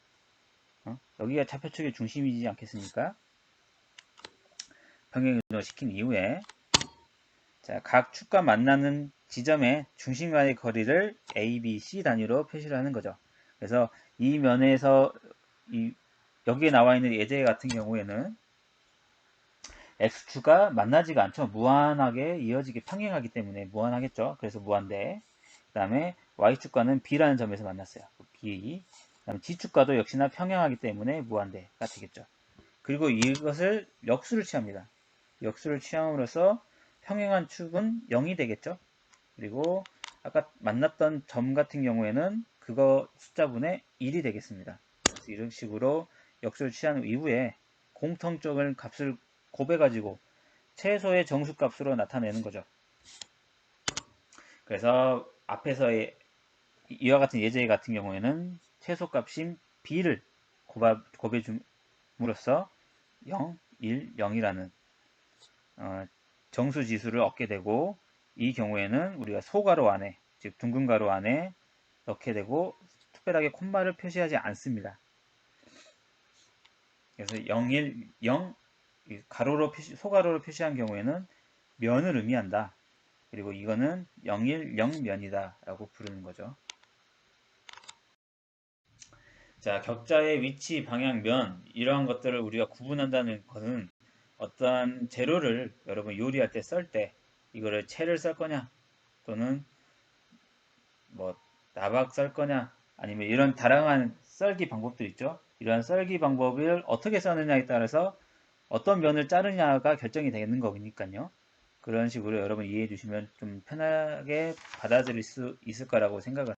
여기가 좌표축의 중심이지 않겠습니까? 평행이동을 시킨 이후에 자, 각 축과 만나는 지점의 중심과의 거리를 A, B, C 단위로 표시를 하는 거죠. 그래서 이 면에서 여기에 나와 있는 예제 같은 경우에는 X축가 만나지가 않죠. 무한하게 이어지게 평행하기 때문에 무한하겠죠. 그래서 무한대. 그 다음에 Y축과는 B라는 점에서 만났어요. B. 그 다음에 G축과도 역시나 평행하기 때문에 무한대가 되겠죠. 그리고 이것을 역수를 취합니다. 역수를 취함으로써 평행한 축은 0이 되겠죠. 그리고 아까 만났던 점 같은 경우에는 그거 숫자분의 1이 되겠습니다. 그래서 이런 식으로 역수를 취한 이후에 공통적인 값을 곱해가지고 최소의 정수값으로 나타내는 거죠. 그래서 앞에서의 이와 같은 예제 같은 경우에는 최소값인 b를 곱해줌으로써 0, 1, 0이라는 정수 지수를 얻게 되고 이 경우에는 우리가 소가로 안에 즉 둥근 가로 안에 넣게 되고 특별하게 콤마를 표시하지 않습니다. 그래서 0, 1, 0 가로로 소가로로 표시한 경우에는 면을 의미한다. 그리고 이거는 0, 1, 0면이다 라고 부르는 거죠. 자, 격자의 위치, 방향, 면 이러한 것들을 우리가 구분한다는 것은 어떠한 재료를 여러분 요리할 때 썰 때 이거를 채를 썰 거냐 또는 뭐 나박 썰 거냐 아니면 이런 다양한 썰기 방법도 있죠. 이러한 썰기 방법을 어떻게 써느냐에 따라서 어떤 면을 자르냐가 결정이 되는 거니까요. 그런 식으로 여러분 이해해 주시면 좀 편하게 받아들일 수 있을 거라고 생각을.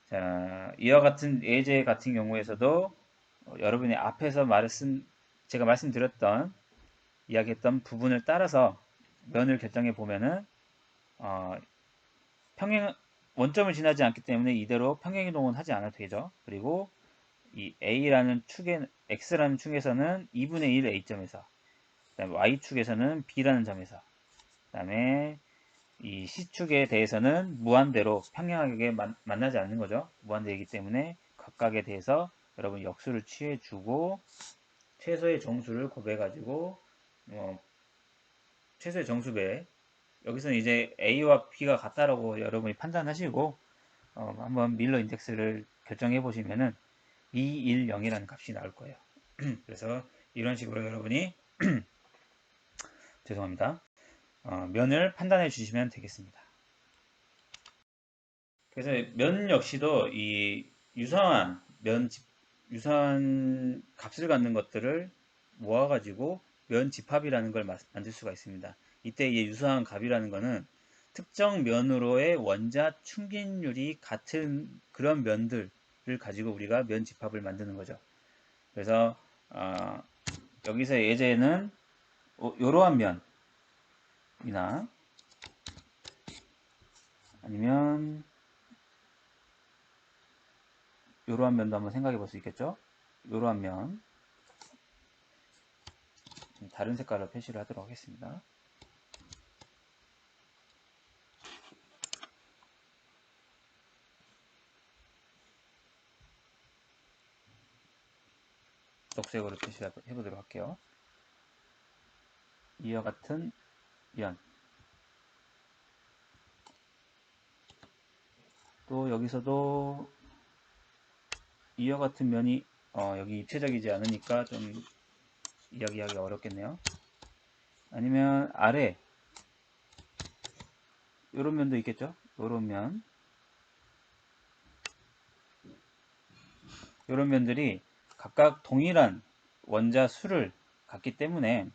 자, 이와 같은 예제 같은 경우에서도 여러분이 앞에서 제가 말씀드렸던 이야기했던 부분을 따라서 면을 결정해 보면은 어, 평행 원점을 지나지 않기 때문에 이대로 평행이동은 하지 않아도 되죠. 그리고 이 A라는 축에 X라는 축에서는 2분의 1 A점에서 그다음에 Y축에서는 B라는 점에서 그다음에 이 C축에 대해서는 무한대로 평행하게 만나지 않는 거죠. 무한대이기 때문에 각각에 대해서 여러분 역수를 취해주고 최소의 정수를 곱해가지고 최소의 정수배 여기서는 이제 A와 B가 같다라고 여러분이 판단하시고 한번 밀러 인덱스를 결정해 보시면은 2, 1, 0이라는 값이 나올 거예요. 그래서 이런 식으로 여러분이 죄송합니다. 면을 판단해 주시면 되겠습니다. 그래서 면 역시도 이 유사한 값을 갖는 것들을 모아가지고 면 집합이라는 걸 만들 수가 있습니다. 이때 이 유사한 값이라는 것은 특정 면으로의 원자 충긴율이 같은 그런 면들을 가지고 우리가 면 집합을 만드는 거죠. 그래서 여기서 예제는 이러한 면이나 아니면 이러한 면도 한번 생각해 볼 수 있겠죠. 이러한 면 다른 색깔로 표시를 하도록 하겠습니다. 녹색으로 표시해 보도록 할게요. 이와 같은 면. 또 여기서도 이와 같은 면이 여기 입체적이지 않으니까 좀 이야기하기 어렵겠네요. 아니면 아래 요런 면도 있겠죠. 요런 면, 요런 면들이 각각 동일한 원자 수를 갖기 때문에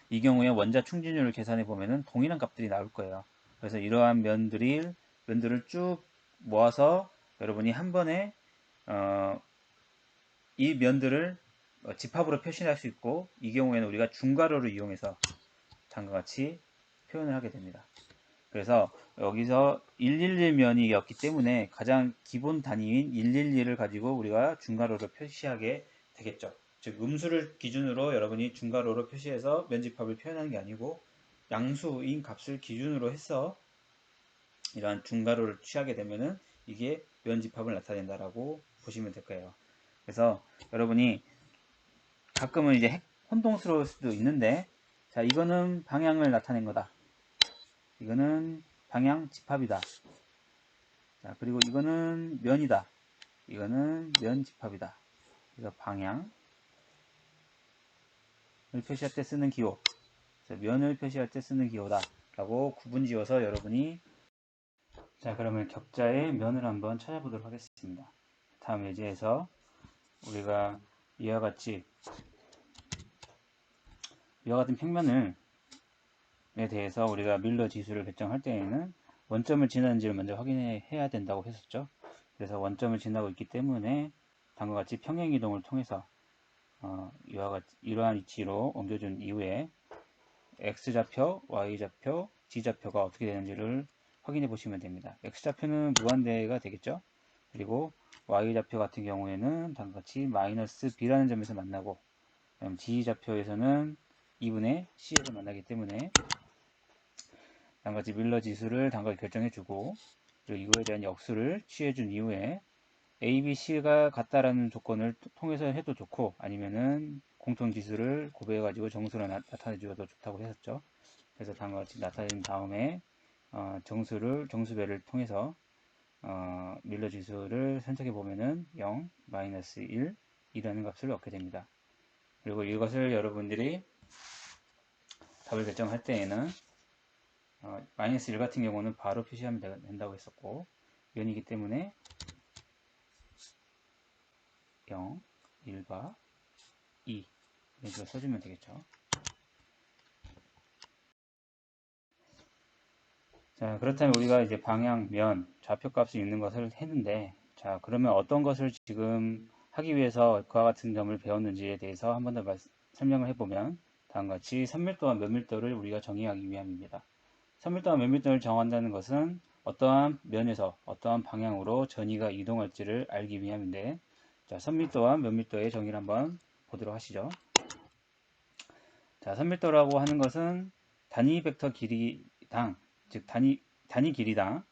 이 경우에 원자 충진율을 계산해 보면은 동일한 값들이 나올 거예요. 그래서 이러한 면들을 쭉 모아서 여러분이 한 번에 이 면들을 집합으로 표시할 수 있고, 이 경우에는 우리가 중괄호를 이용해서 다음과 같이 표현을 하게 됩니다. 그래서 여기서 111면이었기 때문에 가장 기본 단위인 112를 가지고 우리가 중괄호로 표시하게 되겠죠. 즉 음수를 기준으로 여러분이 중괄호로 표시해서 면집합을 표현하는 게 아니고 양수인 값을 기준으로 해서 이러한 중괄호를 취하게 되면은 이게 면집합을 나타낸다라고 보시면 될 거예요. 그래서 여러분이 가끔은 이제 혼동스러울 수도 있는데, 자, 이거는 방향을 나타낸 거다. 이거는 방향 집합이다. 자, 그리고 이거는 면이다. 이거는 면 집합이다. 그래서 방향을 표시할 때 쓰는 기호, 면을 표시할 때 쓰는 기호다 라고 구분 지어서 여러분이, 자, 그러면 격자의 면을 한번 찾아보도록 하겠습니다. 다음 예제에서 우리가 이와 같은 평면에 대해서 우리가 밀러 지수를 결정할 때에는 원점을 지나는지를 먼저 확인해야 된다고 했었죠. 그래서 원점을 지나고 있기 때문에 다음과 같이 평행 이동을 통해서 이러한 위치로 옮겨준 이후에 x좌표, y좌표, z좌표가 어떻게 되는지를 확인해 보시면 됩니다. x좌표는 무한대가 되겠죠. 그리고 y좌표 같은 경우에는 다음과 같이 마이너스 b라는 점에서 만나고, z좌표에서는 2분의 c에서 만나기 때문에 다음과 같이 밀러 지수를 다음과 같이 결정해 주고, 그리고 이거에 대한 역수를 취해 준 이후에 A, B, C가 같다라는 조건을 통해서 해도 좋고, 아니면은 공통지수를 고배해가지고 정수로 나타내주어도 좋다고 했었죠. 그래서 다음과 같이 나타낸 다음에 정수배를 통해서 밀러 지수를 선택해 보면은 0, 마이너스 1 이라는 값을 얻게 됩니다. 그리고 이것을 여러분들이 답을 결정할 때에는 마이너스 1 같은 경우는 바로 표시하면 된다고 했었고, 면이기 때문에 0, 1과 2 이런 식으로 써주면 되겠죠. 자, 그렇다면 우리가 이제 방향, 면, 좌표 값이 있는 것을 했는데, 자, 그러면 어떤 것을 지금 하기 위해서 그와 같은 점을 배웠는지에 대해서 한 번 더 설명을 해보면, 다음과 같이 선밀도와 면밀도를 우리가 정의하기 위함입니다. 선밀도와 면밀도를 정한다는 것은 어떠한 면에서 어떠한 방향으로 전이가 이동할지를 알기 위함인데, 자, 선밀도와 면밀도의 정의를 한번 보도록 하시죠. 자, 선밀도라고 하는 것은 단위 벡터 길이당, 즉 단위 길이당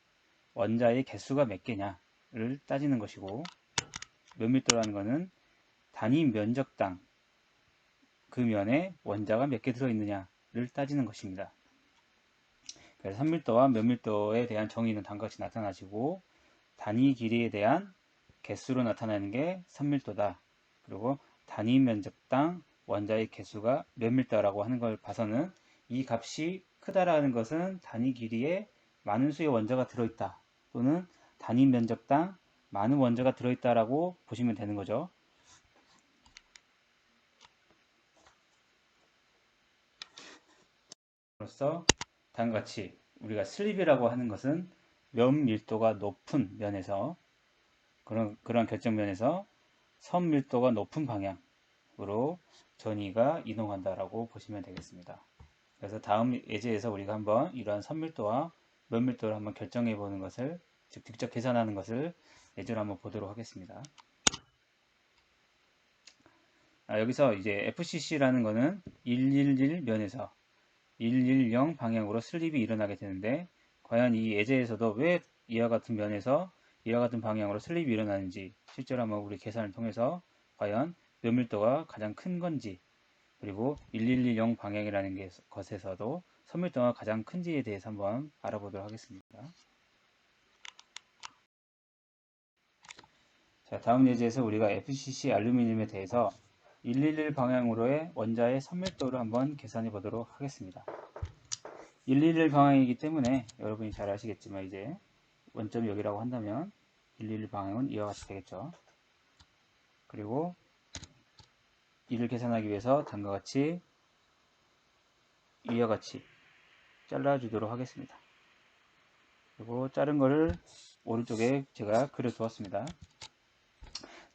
원자의 개수가 몇 개냐를 따지는 것이고, 면밀도라는 것은 단위 면적당 그 면에 원자가 몇 개 들어있느냐를 따지는 것입니다. 그래서 선밀도와 면밀도에 대한 정의는 다음과 같이 나타나시고, 단위 길이에 대한 개수로 나타나는 게 선밀도다. 그리고 단위 면적당 원자의 개수가 몇 밀다라고 하는 걸 봐서는 이 값이 크다라는 것은 단위 길이에 많은 수의 원자가 들어있다, 또는 단위 면적당 많은 원자가 들어있다라고 보시면 되는 거죠. 그로써 다음과 같이 우리가 슬립이라고 하는 것은 면 밀도가 높은 면에서, 그런 결정면에서 선 밀도가 높은 방향으로 전이가 이동한다라고 보시면 되겠습니다. 그래서 다음 예제에서 우리가 한번 이러한 선밀도와 면밀도를 한번 결정해 보는 것을, 즉 직접 계산하는 것을 예제로 한번 보도록 하겠습니다. 여기서 이제 FCC라는 것은 111면에서 110 방향으로 슬립이 일어나게 되는데, 과연 이 예제에서도 왜 이와 같은 면에서 이와 같은 방향으로 슬립이 일어나는지 실제로 한번 우리 계산을 통해서 과연 면밀도가 가장 큰 건지, 그리고 1110 방향이라는 것에서도 선밀도가 가장 큰지에 대해서 한번 알아보도록 하겠습니다. 자, 다음 예제에서 우리가 FCC 알루미늄에 대해서 111 방향으로의 원자의 선밀도를 한번 계산해 보도록 하겠습니다. 111 방향이기 때문에 여러분이 잘 아시겠지만 이제 원점이 여기라고 한다면 111 방향은 이와 같이 되겠죠. 그리고 이를 계산하기 위해서 다음과 같이 이와 같이 잘라주도록 하겠습니다. 그리고 자른 거를 오른쪽에 제가 그려 두었습니다.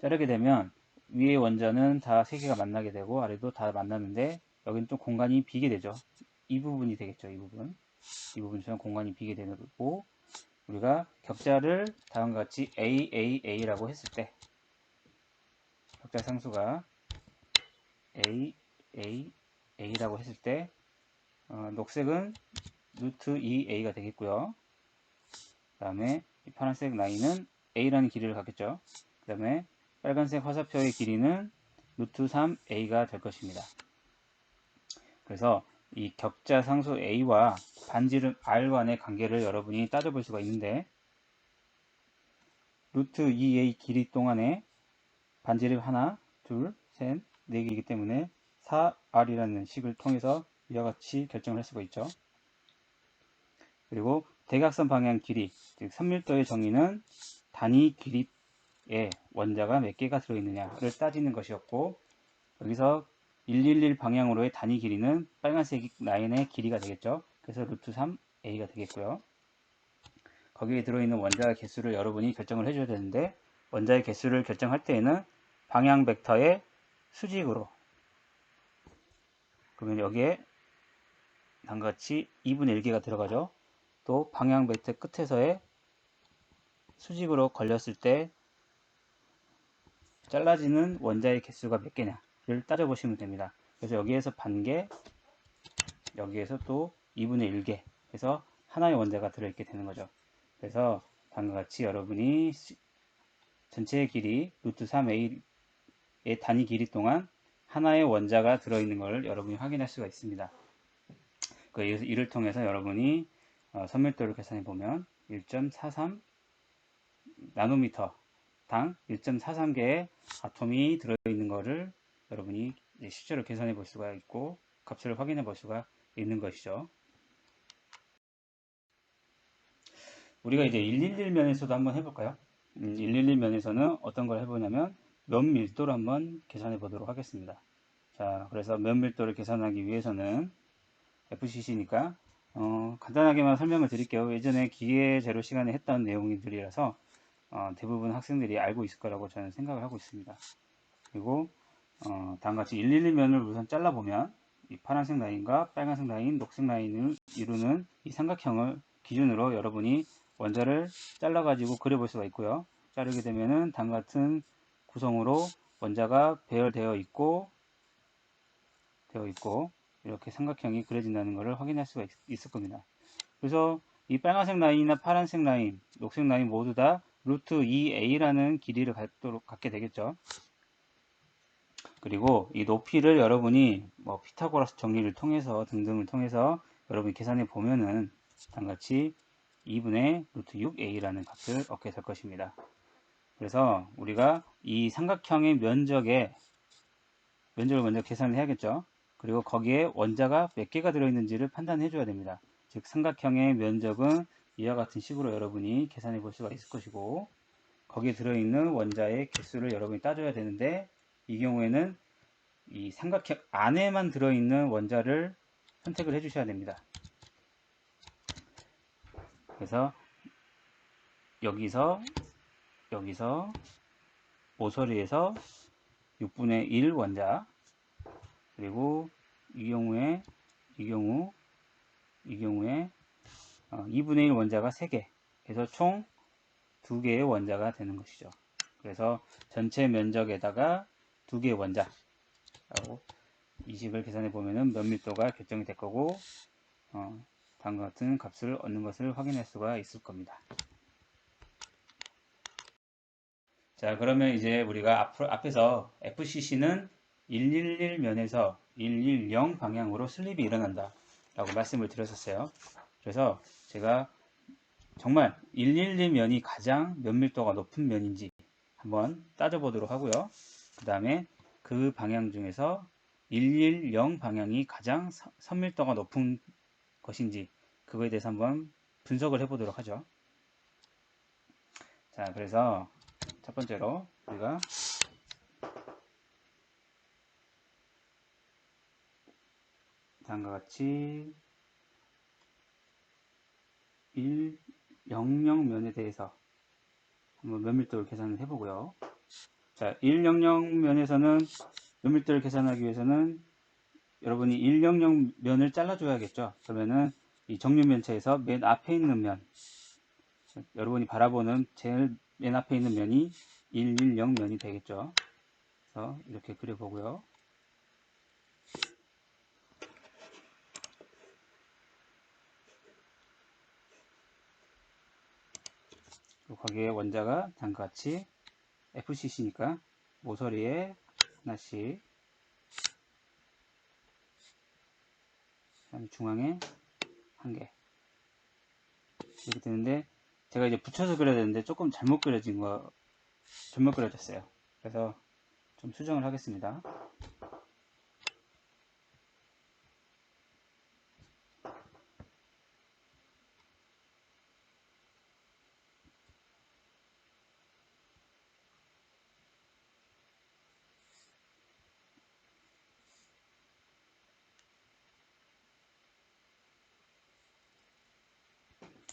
자르게 되면 위에 원자는 다 3개가 만나게 되고 아래도 다 만나는데 여기는 좀 공간이 비게 되죠. 이 부분이 되겠죠. 이 부분처럼 공간이 비게 되고 우리가 격자를 다음과 같이 AAA라고 했을 때 격자 상수가 AAA라고 했을 때 녹색은 루트 2A가 되겠고요. 그 다음에 이 파란색 라인은 A라는 길이를 갖겠죠. 그 다음에 빨간색 화살표의 길이는 루트 3A가 될 것입니다. 그래서 이 격자 상수 A와 반지름 R 간의 관계를 여러분이 따져볼 수가 있는데 루트 2A 길이 동안에 반지름 하나, 둘, 셋, 4개이기 때문에 4R이라는 식을 통해서 이와 같이 결정을 할 수가 있죠. 그리고 대각선 방향 길이, 즉 선밀도의 정의는 단위 길이에 원자가 몇 개가 들어있느냐를 따지는 것이었고 여기서 111 방향으로의 단위 길이는 빨간색 라인의 길이가 되겠죠. 그래서 루트 3A가 되겠고요. 거기에 들어있는 원자의 개수를 여러분이 결정을 해줘야 되는데 원자의 개수를 결정할 때에는 방향 벡터의 수직으로 그러면 여기에 다음과 같이 2분의 1개가 들어가죠. 또 방향 벡터 끝에서의 수직으로 걸렸을 때 잘라지는 원자의 개수가 몇 개냐를 따져보시면 됩니다. 그래서 여기에서 반개, 여기에서 또 2분의 1개 해서 하나의 원자가 들어있게 되는 거죠. 그래서 다음과 같이 여러분이 전체의 길이 루트 3A의 단위 길이 동안 하나의 원자가 들어있는 것을 여러분이 확인할 수가 있습니다. 그래서 이를 통해서 여러분이 선밀도를 계산해 보면 1.43 나노미터 당 1.43개의 아톰이 들어있는 것을 여러분이 실제로 계산해 볼 수가 있고 값을 확인해 볼 수가 있는 것이죠. 우리가 이제 111 면에서도 한번 해볼까요? 111 면에서는 어떤 걸 해보냐면 면 밀도를 한번 계산해 보도록 하겠습니다. 자, 그래서 면 밀도를 계산하기 위해서는 FCC니까 간단하게만 설명을 드릴게요. 예전에 기계재료 시간에 했던 내용들이라서 대부분 학생들이 알고 있을 거라고 저는 생각을 하고 있습니다. 그리고 다음같이 111면을 우선 잘라보면 이 파란색 라인과 빨간색 라인, 녹색 라인을 이루는 이 삼각형을 기준으로 여러분이 원자를 잘라가지고 그려볼 수가 있고요. 자르게 되면은 다음 같은 구성으로 원자가 배열되어 있고 이렇게 삼각형이 그려진다는 것을 확인할 수가 있을 겁니다. 그래서 이 빨간색 라인이나 파란색 라인, 녹색 라인 모두 다 루트 2a라는 길이를 갖게 되겠죠. 그리고 이 높이를 여러분이 뭐 피타고라스 정리를 통해서 등등을 통해서 여러분이 계산해 보면은 다음같이 2분의 루트 6a라는 값을 얻게 될 것입니다. 그래서 우리가 이 삼각형의 면적을 먼저 계산을 해야겠죠. 그리고 거기에 원자가 몇 개가 들어있는지를 판단해 줘야 됩니다. 즉 삼각형의 면적은 이와 같은 식으로 여러분이 계산해 볼 수가 있을 것이고 거기에 들어있는 원자의 개수를 여러분이 따져야 되는데 이 경우에는 이 삼각형 안에만 들어있는 원자를 선택을 해 주셔야 됩니다. 그래서 여기서 모서리에서 6분의 1 원자 그리고 이 경우에 2분의 1 원자가 3개 해서 총 2개의 원자가 되는 것이죠. 그래서 전체 면적에다가 2개의 원자라고 이 식을 계산해 보면은 면밀도가 결정이 될 거고 다음과 같은 값을 얻는 것을 확인할 수가 있을 겁니다. 자, 그러면 이제 우리가 앞에서 FCC는 111면에서 110 방향으로 슬립이 일어난다 라고 말씀을 드렸었어요. 그래서 제가 정말 111면이 가장 면밀도가 높은 면인지 한번 따져보도록 하고요. 그 다음에 그 방향 중에서 110 방향이 가장 선밀도가 높은 것인지 그거에 대해서 한번 분석을 해보도록 하죠. 자, 그래서 첫 번째로 우리가 다음과 같이 100면에 대해서 한번 면밀도를 계산을 해보고요. 자, 100면에서는 면밀도를 계산하기 위해서는 여러분이 100면을 잘라줘야겠죠. 그러면은 이 정육면체에서 맨 앞에 있는 면, 여러분이 바라보는 제일 맨 앞에 있는 면이 110면이 되겠죠. 그래서 이렇게 그려보고요. 거기에 원자가 다음과 같이 FCC니까 모서리에 하나씩, 중앙에 한 개 이렇게 되는데, 제가 이제 붙여서 그려야 되는데 조금 잘못 그려졌어요. 그래서 좀 수정을 하겠습니다.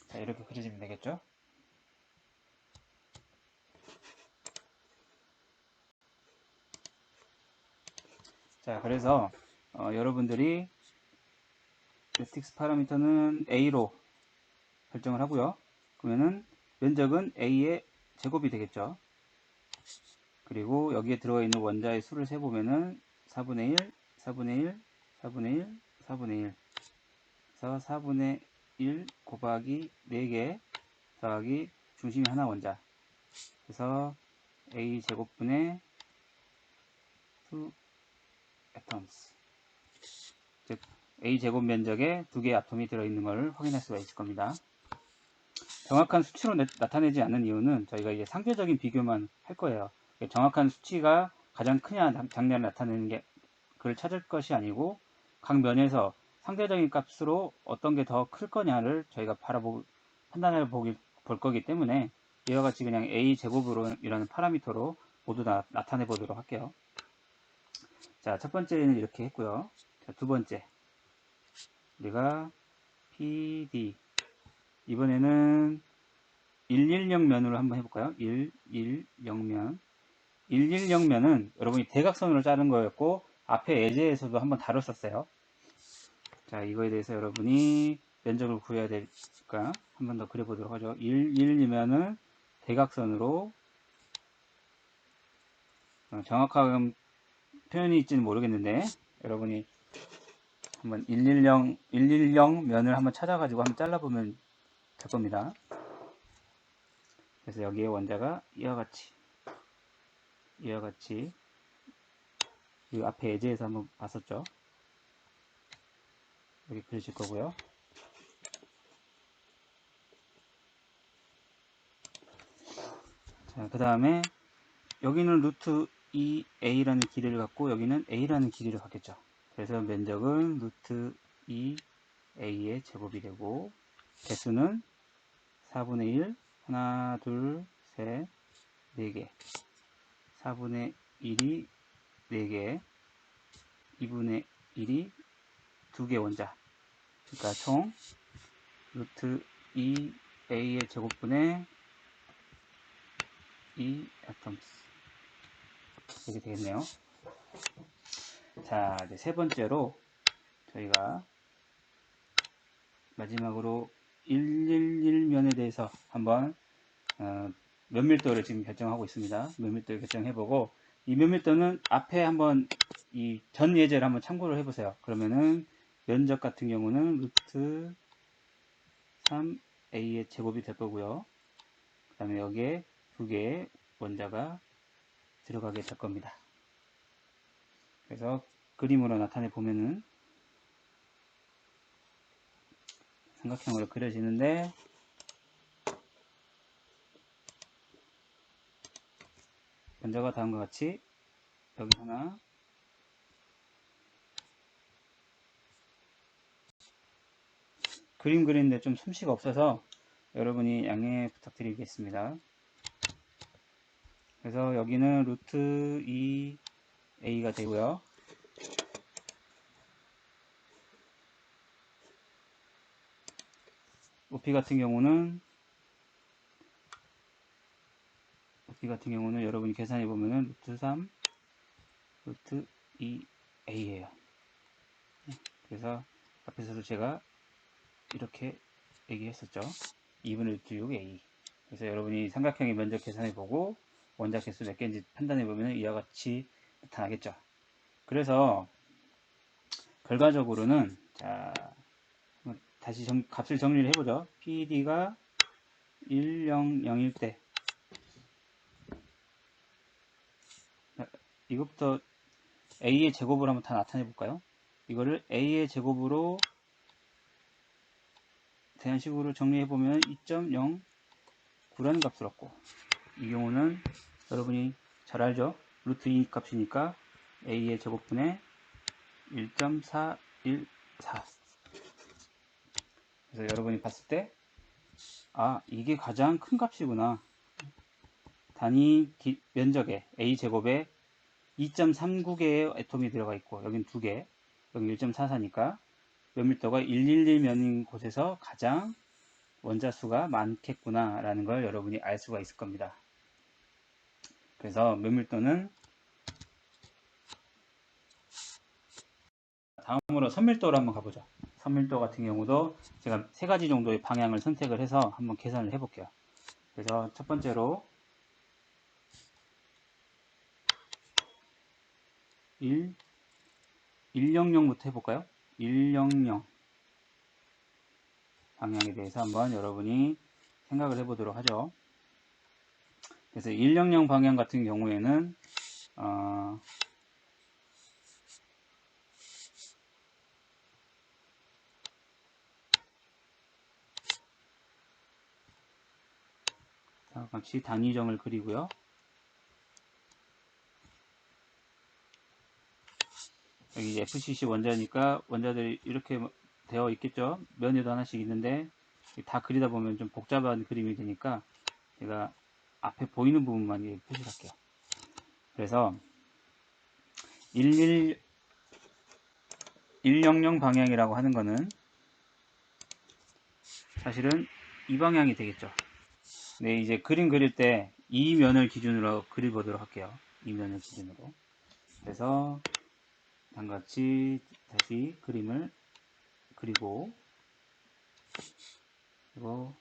자, 이렇게 그려지면 되겠죠. 자, 그래서 여러분들이 매트릭스 파라미터는 A로 결정을 하고요. 그러면은 면적은 A의 제곱이 되겠죠. 그리고 여기에 들어가 있는 원자의 수를 세보면은 4분의 1, 4분의 1, 4분의 1, 4분의 1. 그래서 4분의 1 곱하기 4개 더하기 중심이 하나 원자. 그래서 A 제곱분의 2 atoms. 즉 A 제곱 면적에 2개의 아톰이 들어있는 것을 확인할 수가 있을 겁니다. 정확한 수치로 나타내지 않는 이유는 저희가 이제 상대적인 비교만 할 거예요. 정확한 수치가 가장 크냐 작냐를 나타내는 게 그걸 찾을 것이 아니고 각 면에서 상대적인 값으로 어떤 게 더 클 거냐를 저희가 판단해 볼 거기 때문에 이와 같이 그냥 A 제곱으로이라는 파라미터로 모두 다 나타내 보도록 할게요. 자, 첫 번째는 이렇게 했고요. 자, 두 번째 우리가 PD 이번에는 110면으로 한번 해볼까요? 110면 110면은 여러분이 대각선으로 자른 거였고 앞에 예제에서도 한번 다뤘었어요. 자, 이거에 대해서 여러분이 면적을 구해야 되니까 한 번 더 그려보도록 하죠. 1이면은 대각선으로 정확한 표현이 있지는 모르겠는데 여러분이 한번 110면을 한번 찾아가지고 한번 잘라보면 될 겁니다. 그래서 여기에 원자가 이와 같이 이 앞에 예제에서 한번 봤었죠. 여기 그리실 거고요. 자, 그 다음에 여기는 루트 2a라는 길이를 갖고 여기는 a라는 길이를 갖겠죠. 그래서 면적은 루트 2a의 제곱이 되고 개수는 4분의 1 하나 둘 셋 4개 4분의 1이 4개 2분의 1이 2개 원자, 그러니까 총 루트 2a의 제곱분의 2 atoms 이렇게 되겠네요. 자, 이제 세 번째로 저희가 마지막으로 111면에 대해서 한번 면밀도를 지금 결정하고 있습니다. 면밀도를 결정해보고 이 면밀도는 앞에 한번 이 전 예제를 한번 참고를 해보세요. 그러면은 면적 같은 경우는 루트 3a의 제곱이 될 거고요. 그 다음에 여기에 2개의 원자가 들어가게 될 겁니다. 그래서 그림으로 나타내 보면은 삼각형으로 그려지는데 견적과 다음과 같이 여기 하나, 그림 그리는데 좀 솜씨가 없어서 여러분이 양해 부탁드리겠습니다. 그래서 여기는 루트 2a가 되고요. 높이 같은 경우는 여러분이 계산해 보면은 루트 3 루트 2a예요. 그래서 앞에서도 제가 이렇게 얘기했었죠. 2분의 루트 6a. 그래서 여러분이 삼각형의 면적 계산해 보고 원자 개수 몇 개인지 판단해 보면 이와 같이 나타나겠죠. 그래서 결과적으로는 자 다시 값을 정리를 해보죠. PD가 1, 0, 0일 때 이것부터 A의 제곱을 한번 다 나타내 볼까요? 이거를 A의 제곱으로 대안식으로 정리해 보면 2.09라는 값을 얻고, 이 경우는 여러분이 잘 알죠? 루트 2 값이니까 A의 제곱분의 1.414. 그래서 여러분이 봤을 때 이게 가장 큰 값이구나. 단위 면적에 A제곱에 2.39개의 애톰이 들어가 있고 여긴 2개, 여기 1.44니까 면밀도가 111면인 곳에서 가장 원자 수가 많겠구나 라는 걸 여러분이 알 수가 있을 겁니다. 그래서 면밀도는, 다음으로 선밀도로 한번 가보죠. 선밀도 같은 경우도 제가 3가지 정도의 방향을 선택을 해서 한번 계산을 해 볼게요. 그래서 첫 번째로 100부터 해볼까요? 100 방향에 대해서 한번 여러분이 생각을 해보도록 하죠. 그래서 100 방향 같은 경우에는 같이 단위점을 그리고요. 여기 FCC 원자니까 원자들이 이렇게 되어 있겠죠. 면에도 하나씩 있는데 다 그리다 보면 좀 복잡한 그림이 되니까 제가 앞에 보이는 부분만 표시를 할게요. 그래서 100 방향이라고 하는 거는 사실은 이 방향이 되겠죠. 네, 이제 그림 그릴 때 이 면을 기준으로 그려보도록 할게요. 이 면을 기준으로. 그래서 다음같이 다시 그림을 그리고, 그리고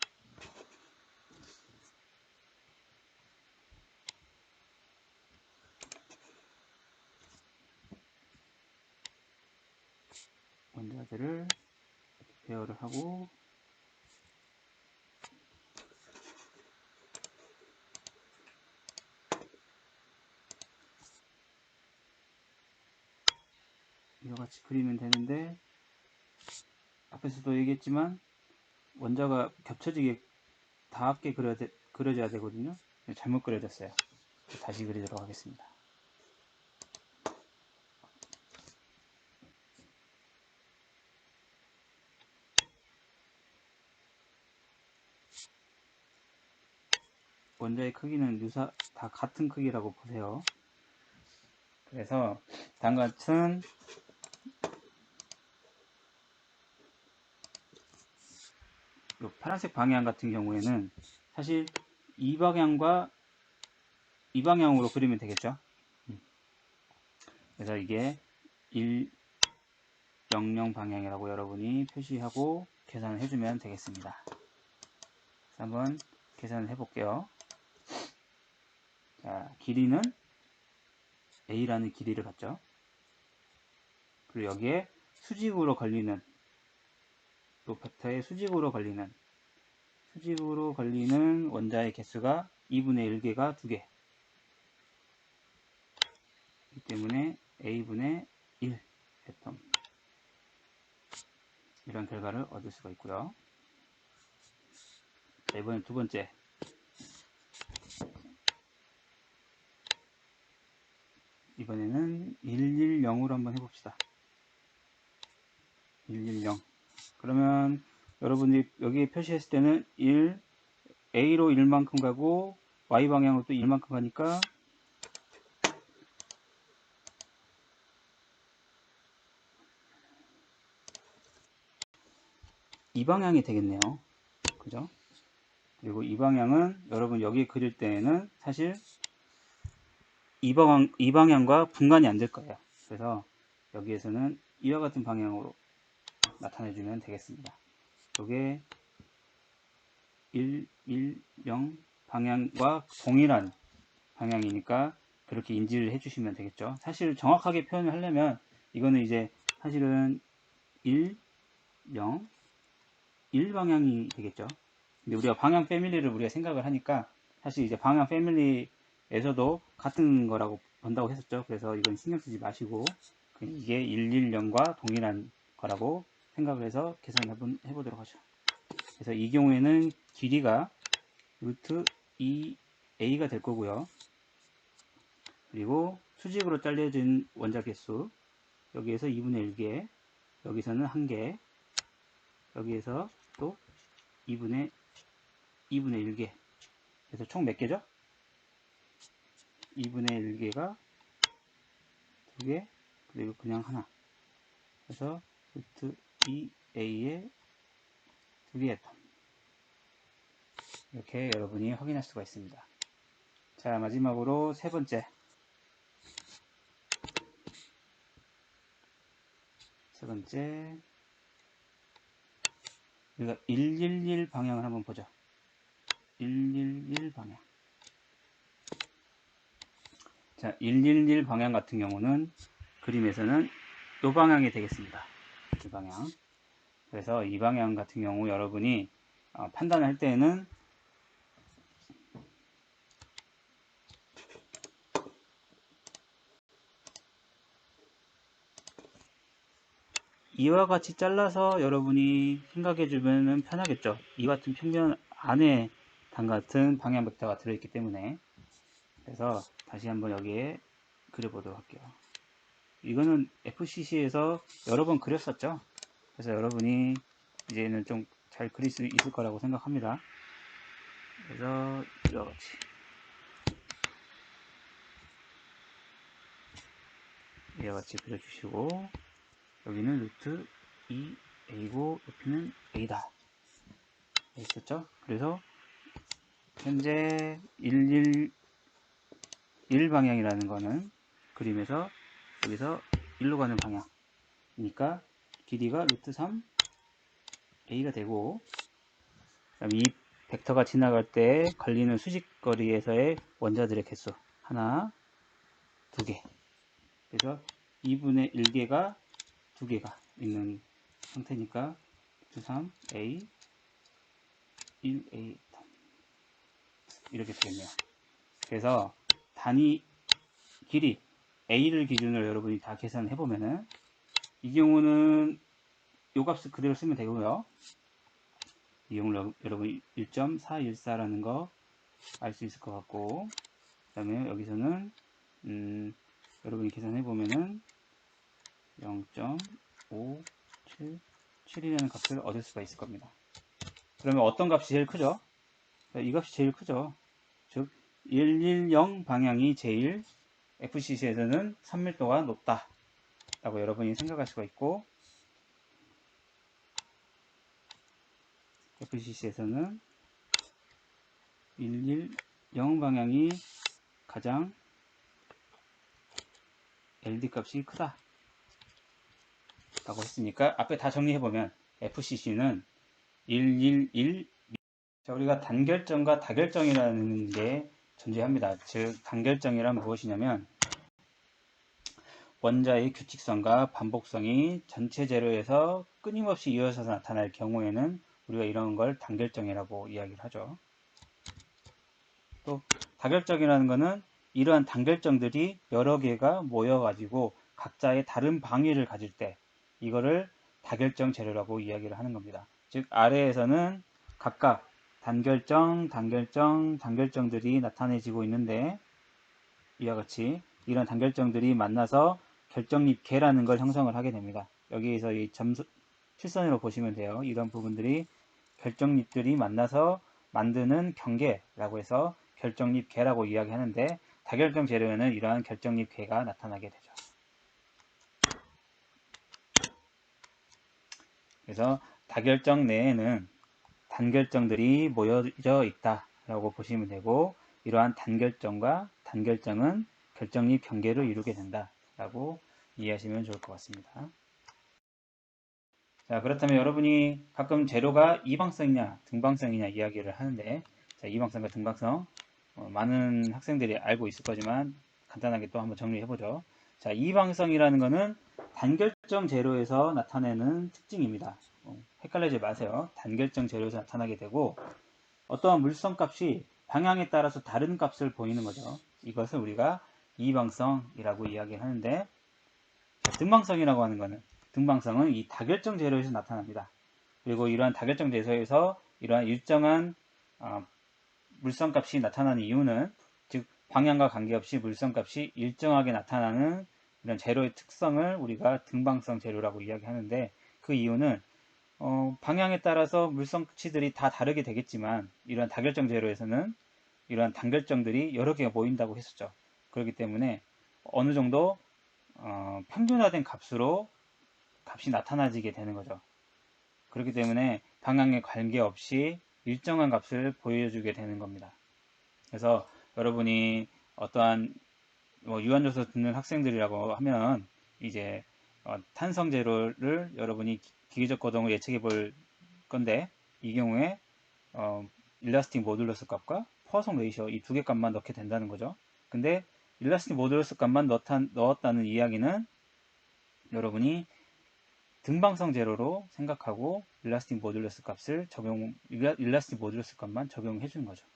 원자들을 배열을 하고 이와 같이 그리면 되는데, 앞에서도 얘기했지만 원자가 겹쳐지게 다 함께 그려져야 되거든요. 잘못 그려졌어요. 다시 그리도록 하겠습니다. 원자의 크기는 다 같은 크기라고 보세요. 그래서 다음과 같은 파란색 방향 같은 경우에는 사실 이 방향과 이 방향으로 그리면 되겠죠. 그래서 이게 100 방향이라고 여러분이 표시하고 계산을 해주면 되겠습니다. 한번 계산을 해볼게요. 자, 길이는 A라는 길이를 갖죠. 그리고 여기에 수직으로 걸리는, 또 벡터에 수직으로 걸리는 원자의 개수가 2분의 1개가 2개. 이 때문에 A분의 1 애톰. 이런 결과를 얻을 수가 있고요. 자, 이번엔 두 번째. 이번에는 110으로 한번 해봅시다. 110. 그러면 여러분이 여기에 표시했을 때는 1, A로 1만큼 가고 Y방향으로 또 1만큼 가니까 이 방향이 되겠네요. 그죠? 그리고 이 방향은 여러분 여기 그릴 때에는 사실 이 방향과 분간이 안 될 거예요. 그래서 여기에서는 이와 같은 방향으로 나타내주면 되겠습니다. 이게 1, 1, 0 방향과 동일한 방향이니까 그렇게 인지를 해주시면 되겠죠. 사실 정확하게 표현을 하려면 이거는 이제 사실은 1, 0, 1 방향이 되겠죠. 근데 우리가 방향 패밀리를 우리가 생각을 하니까 사실 이제 방향 패밀리에서도 같은 거라고 본다고 했었죠. 그래서 이건 신경 쓰지 마시고 이게 110과 동일한 거라고 생각을 해서 계산해 보도록 하죠. 그래서 이 경우에는 길이가 루트 2a가 될 거고요. 그리고 수직으로 잘려진 원자 개수 여기에서 2분의 1개, 여기서는 1개, 여기에서 또 2분의 1개. 그래서 총 몇 개죠? 2분의 1개가 2개, 그리고 그냥 하나. 그래서 루트 2a의 2개의 텀. 이렇게 여러분이 확인할 수가 있습니다. 자, 마지막으로 세 번째. 우리가 111 방향을 한번 보죠. 111 방향. 자, 111 방향 같은 경우는 그림에서는 이 방향이 되겠습니다. 이 방향. 그래서 이 방향 같은 경우 여러분이 판단을 할 때에는 이와 같이 잘라서 여러분이 생각해 주면 편하겠죠. 이 같은 평면 안에 단 같은 방향 벡터가 들어있기 때문에. 그래서 다시 한번 여기에 그려보도록 할게요. 이거는 FCC에서 여러 번 그렸었죠. 그래서 여러분이 이제는 좀 잘 그릴 수 있을 거라고 생각합니다. 그래서 이와 같이 이와 같이 그려주시고 여기는 루트 2a고 높이는 a다 있었죠. 그래서 현재 111 방향이라는 거는 그림에서 여기서 1로 가는 방향이니까 길이가 루트 3 a가 되고 이 벡터가 지나갈 때 걸리는 수직거리에서의 원자들의 개수 하나, 두 개. 그래서 2분의 1개가 두 개가 있는 상태니까 루트 3 a 1a 이렇게 되겠네요. 그래서 단위 길이 a를 기준으로 여러분이 다 계산해 보면은 이 경우는 요 값을 그대로 쓰면 되고요. 이 경우 여러분 1.414라는 거 알 수 있을 것 같고, 그 다음에 여기서는 여러분이 계산해 보면은 0.577이라는 값을 얻을 수가 있을 겁니다. 그러면 어떤 값이 제일 크죠? 이 값이 제일 크죠. 즉 110 방향이 제일 FCC에서는 산밀도가 높다 라고 여러분이 생각할 수가 있고, FCC에서는 110 방향이 가장 LD 값이 크다 라고 했으니까 앞에 다 정리해보면 FCC는 111. 자, 우리가 단결정과 다결정이라는 게 존재합니다. 즉 단결정이란 무엇이냐면 원자의 규칙성과 반복성이 전체 재료에서 끊임없이 이어져서 나타날 경우에는 우리가 이런 걸 단결정이라고 이야기를 하죠. 또 다결정이라는 것은 이러한 단결정들이 여러 개가 모여가지고 각자의 다른 방위를 가질 때 이거를 다결정 재료라고 이야기를 하는 겁니다. 즉 아래에서는 각각 단결정, 단결정들이 나타내지고 있는데 이와 같이 이런 단결정들이 만나서 결정립계라는 걸 형성을 하게 됩니다. 여기에서 이 출선으로 보시면 돼요. 이런 부분들이 결정립들이 만나서 만드는 경계라고 해서 결정립계라고 이야기하는데, 다결정 재료에는 이러한 결정립계가 나타나게 되죠. 그래서 다결정 내에는 단결정들이 모여져 있다라고 보시면 되고, 이러한 단결정과 단결정은 결정립 경계를 이루게 된다라고 이해하시면 좋을 것 같습니다. 자, 그렇다면 여러분이 가끔 재료가 이방성이냐 등방성이냐 이야기를 하는데, 자, 이방성과 등방성 많은 학생들이 알고 있을 거지만 간단하게 또 한번 정리해 보죠. 자, 이방성이라는 것은 단결정 재료에서 나타내는 특징입니다. 헷갈리지 마세요. 단결정 재료에서 나타나게 되고, 어떠한 물성값이 방향에 따라서 다른 값을 보이는 거죠. 이것을 우리가 이방성이라고 이야기를 하는데, 자, 등방성이라고 하는 것은, 등방성은 이 다결정 재료에서 나타납니다. 그리고 이러한 다결정 재료에서 이러한 일정한 물성값이 나타나는 이유는, 즉 방향과 관계없이 물성값이 일정하게 나타나는 이런 재료의 특성을 우리가 등방성 재료라고 이야기하는데, 그 이유는 방향에 따라서 물성치들이 다 다르게 되겠지만, 이러한 다결정 재료에서는 이러한 단결정들이 여러 개가 모인다고 했었죠. 그렇기 때문에 어느 정도 평균화된 값으로 값이 나타나지게 되는 거죠. 그렇기 때문에 방향에 관계없이 일정한 값을 보여주게 되는 겁니다. 그래서 여러분이 어떠한 유한요소 듣는 학생들이라고 하면, 이제 탄성 재료를 여러분이 기계적 거동을 예측해 볼 건데, 이 경우에 일라스틱 모듈러스 값과 포화성 레이셔 이 두 개 값만 넣게 된다는 거죠. 근데 일라스틱 모듈러스 값만 넣었다는 이야기는 여러분이 등방성 재료로 생각하고 일라스틱 모듈러스 값만 적용해 주는 거죠.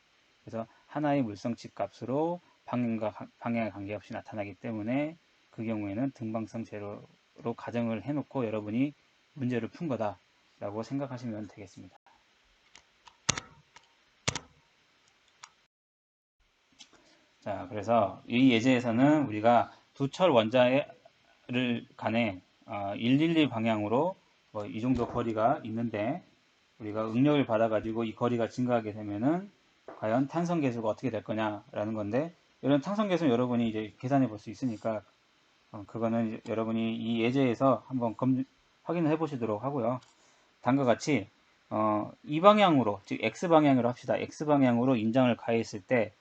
그래서 하나의 물성치 값으로 방향에 관계없이 나타나기 때문에, 그 경우에는 등방성 재료로 가정을 해놓고 여러분이 문제를 푼 거다라고 생각하시면 되겠습니다. 자, 그래서 이 예제에서는 우리가 두 철 원자를 간에 111 방향으로 이 정도 거리가 있는데, 우리가 응력을 받아가지고 이 거리가 증가하게 되면은 과연 탄성 계수가 어떻게 될 거냐라는 건데, 이런 탄성 계수는 여러분이 이제 계산해 볼 수 있으니까 그거는 여러분이 이 예제에서 한번 확인을 해 보시도록 하고요. 다음과 같이 이 방향으로, 즉 x 방향으로 합시다. x 방향으로 인장을 가했을 때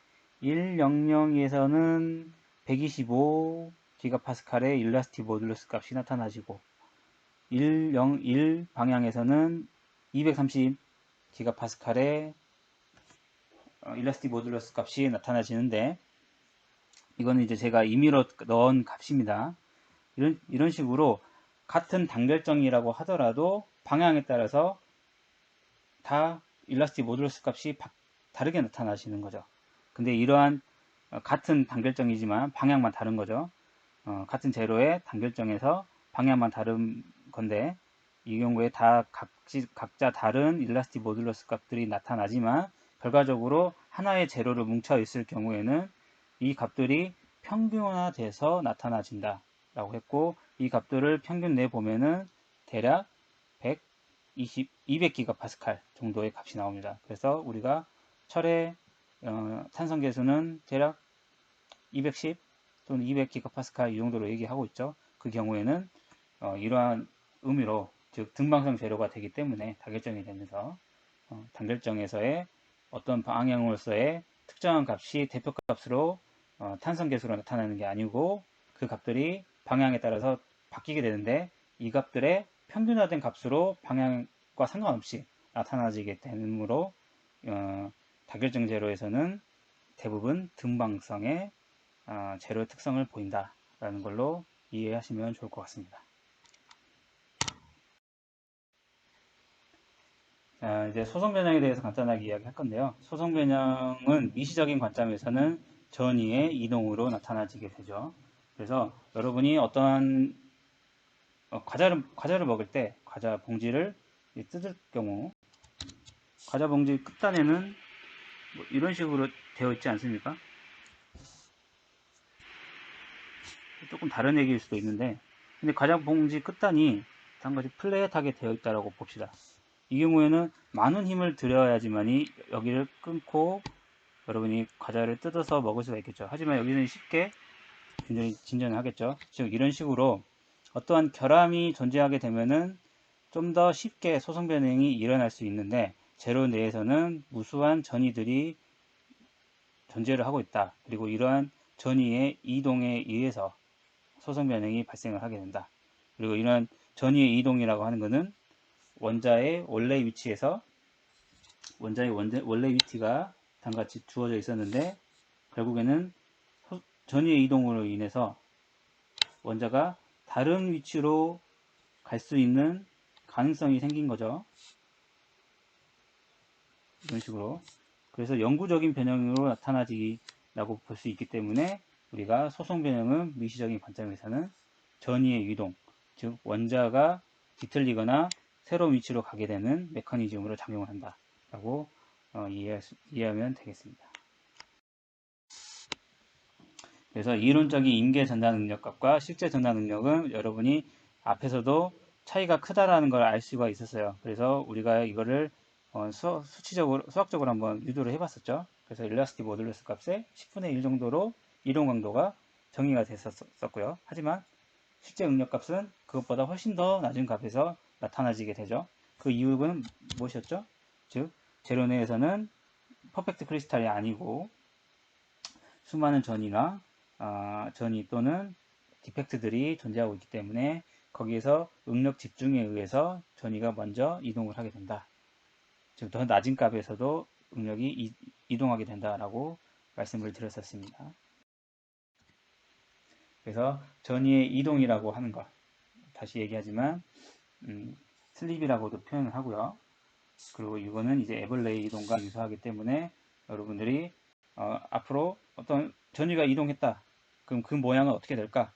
100에서는 125 기가파스칼의 일라스틱 모듈러스 값이 나타나지고, 101 방향에서는 230 기가파스칼의 일라스틱 모듈러스 값이 나타나지는데, 이거는 이제 제가 임의로 넣은 값입니다. 이런 식으로 같은 단결정이라고 하더라도 방향에 따라서 다 일라스틱 모듈러스 값이 다르게 나타나시는 거죠. 근데 이러한 같은 단결정이지만 방향만 다른 거죠. 같은 재료의 단결정에서 방향만 다른 건데, 이 경우에 다 각자 다른 일라스틱 모듈러스 값들이 나타나지만, 결과적으로 하나의 재료로 뭉쳐 있을 경우에는 이 값들이 평균화돼서 나타나진다 라고 했고, 이 값들을 평균 내 보면은 대략 200기가파스칼 정도의 값이 나옵니다. 그래서 우리가 철의 탄성 계수는 대략 210 또는 200기가파스칼 이 정도로 얘기하고 있죠. 그 경우에는 이러한 의미로, 즉 등방성 재료가 되기 때문에 다결정이 되면서 단결정에서의 어떤 방향으로서의 특정한 값이 대표값으로 탄성 계수로 나타나는 게 아니고, 그 값들이 방향에 따라서 바뀌게 되는데, 이 값들의 평균화된 값으로 방향과 상관없이 나타나지게 되므로 다결정 재료에서는 대부분 등방성의 재료의 특성을 보인다라는 걸로 이해하시면 좋을 것 같습니다. 이제 소성 변형에 대해서 간단하게 이야기할 건데요. 소성 변형은 미시적인 관점에서는 전위의 이동으로 나타나지게 되죠. 그래서 여러분이 어떠한 과자를 먹을 때 과자 봉지를 뜯을 경우, 과자 봉지 끝단에는 이런 식으로 되어 있지 않습니까? 조금 다른 얘기일 수도 있는데, 근데 과자 봉지 끝단이 한가지 플랫하게 되어 있다고 봅시다. 이 경우에는 많은 힘을 들여야지만이 여기를 끊고 여러분이 과자를 뜯어서 먹을 수가 있겠죠. 하지만 여기는 쉽게 굉장히 진전하겠죠. 즉 이런 식으로 어떠한 결함이 존재하게 되면은 좀 더 쉽게 소송 변형이 일어날 수 있는데, 제로 내에서는 무수한 전이들이 존재를 하고 있다. 그리고 이러한 전이의 이동에 의해서 소송 변형이 발생을 하게 된다. 그리고 이런 전이의 이동이라고 하는 것은 원자의 원래 위치에서 원자의 원래 위치가 다음같이 주어져 있었는데, 결국에는 전이의 이동으로 인해서 원자가 다른 위치로 갈 수 있는 가능성이 생긴 거죠. 이런 식으로. 그래서 영구적인 변형으로 나타나지라고 볼 수 있기 때문에 우리가 소송 변형은 미시적인 관점에서는 전이의 이동, 즉 원자가 뒤틀리거나 새로운 위치로 가게 되는 메커니즘으로 작용을 한다라고 이해하면 되겠습니다. 그래서 이론적인 임계 전달 능력값과 실제 전달 능력은 여러분이 앞에서도 차이가 크다라는 걸 알 수가 있었어요. 그래서 우리가 이거를 수학적으로 한번 유도를 해봤었죠. 그래서 일라스티 모듈러스 값의 10분의 1 정도로 이론 강도가 정의가 됐었고요. 하지만 실제 응력값은 그것보다 훨씬 더 낮은 값에서 나타나지게 되죠. 그 이유는 무엇이었죠? 즉 제로 내에서는 퍼펙트 크리스탈이 아니고 수많은 전이 또는 디펙트들이 존재하고 있기 때문에 거기에서 응력 집중에 의해서 전이가 먼저 이동을 하게 된다. 즉 더 낮은 값에서도 응력이 이동하게 된다라고 말씀을 드렸었습니다. 그래서 전이의 이동이라고 하는 것, 다시 얘기하지만 슬립이라고도 표현을 하고요. 그리고 이거는 이제 에벌레의 이동과 유사하기 때문에 여러분들이 앞으로 어떤 전위가 이동했다. 그럼 그 모양은 어떻게 될까를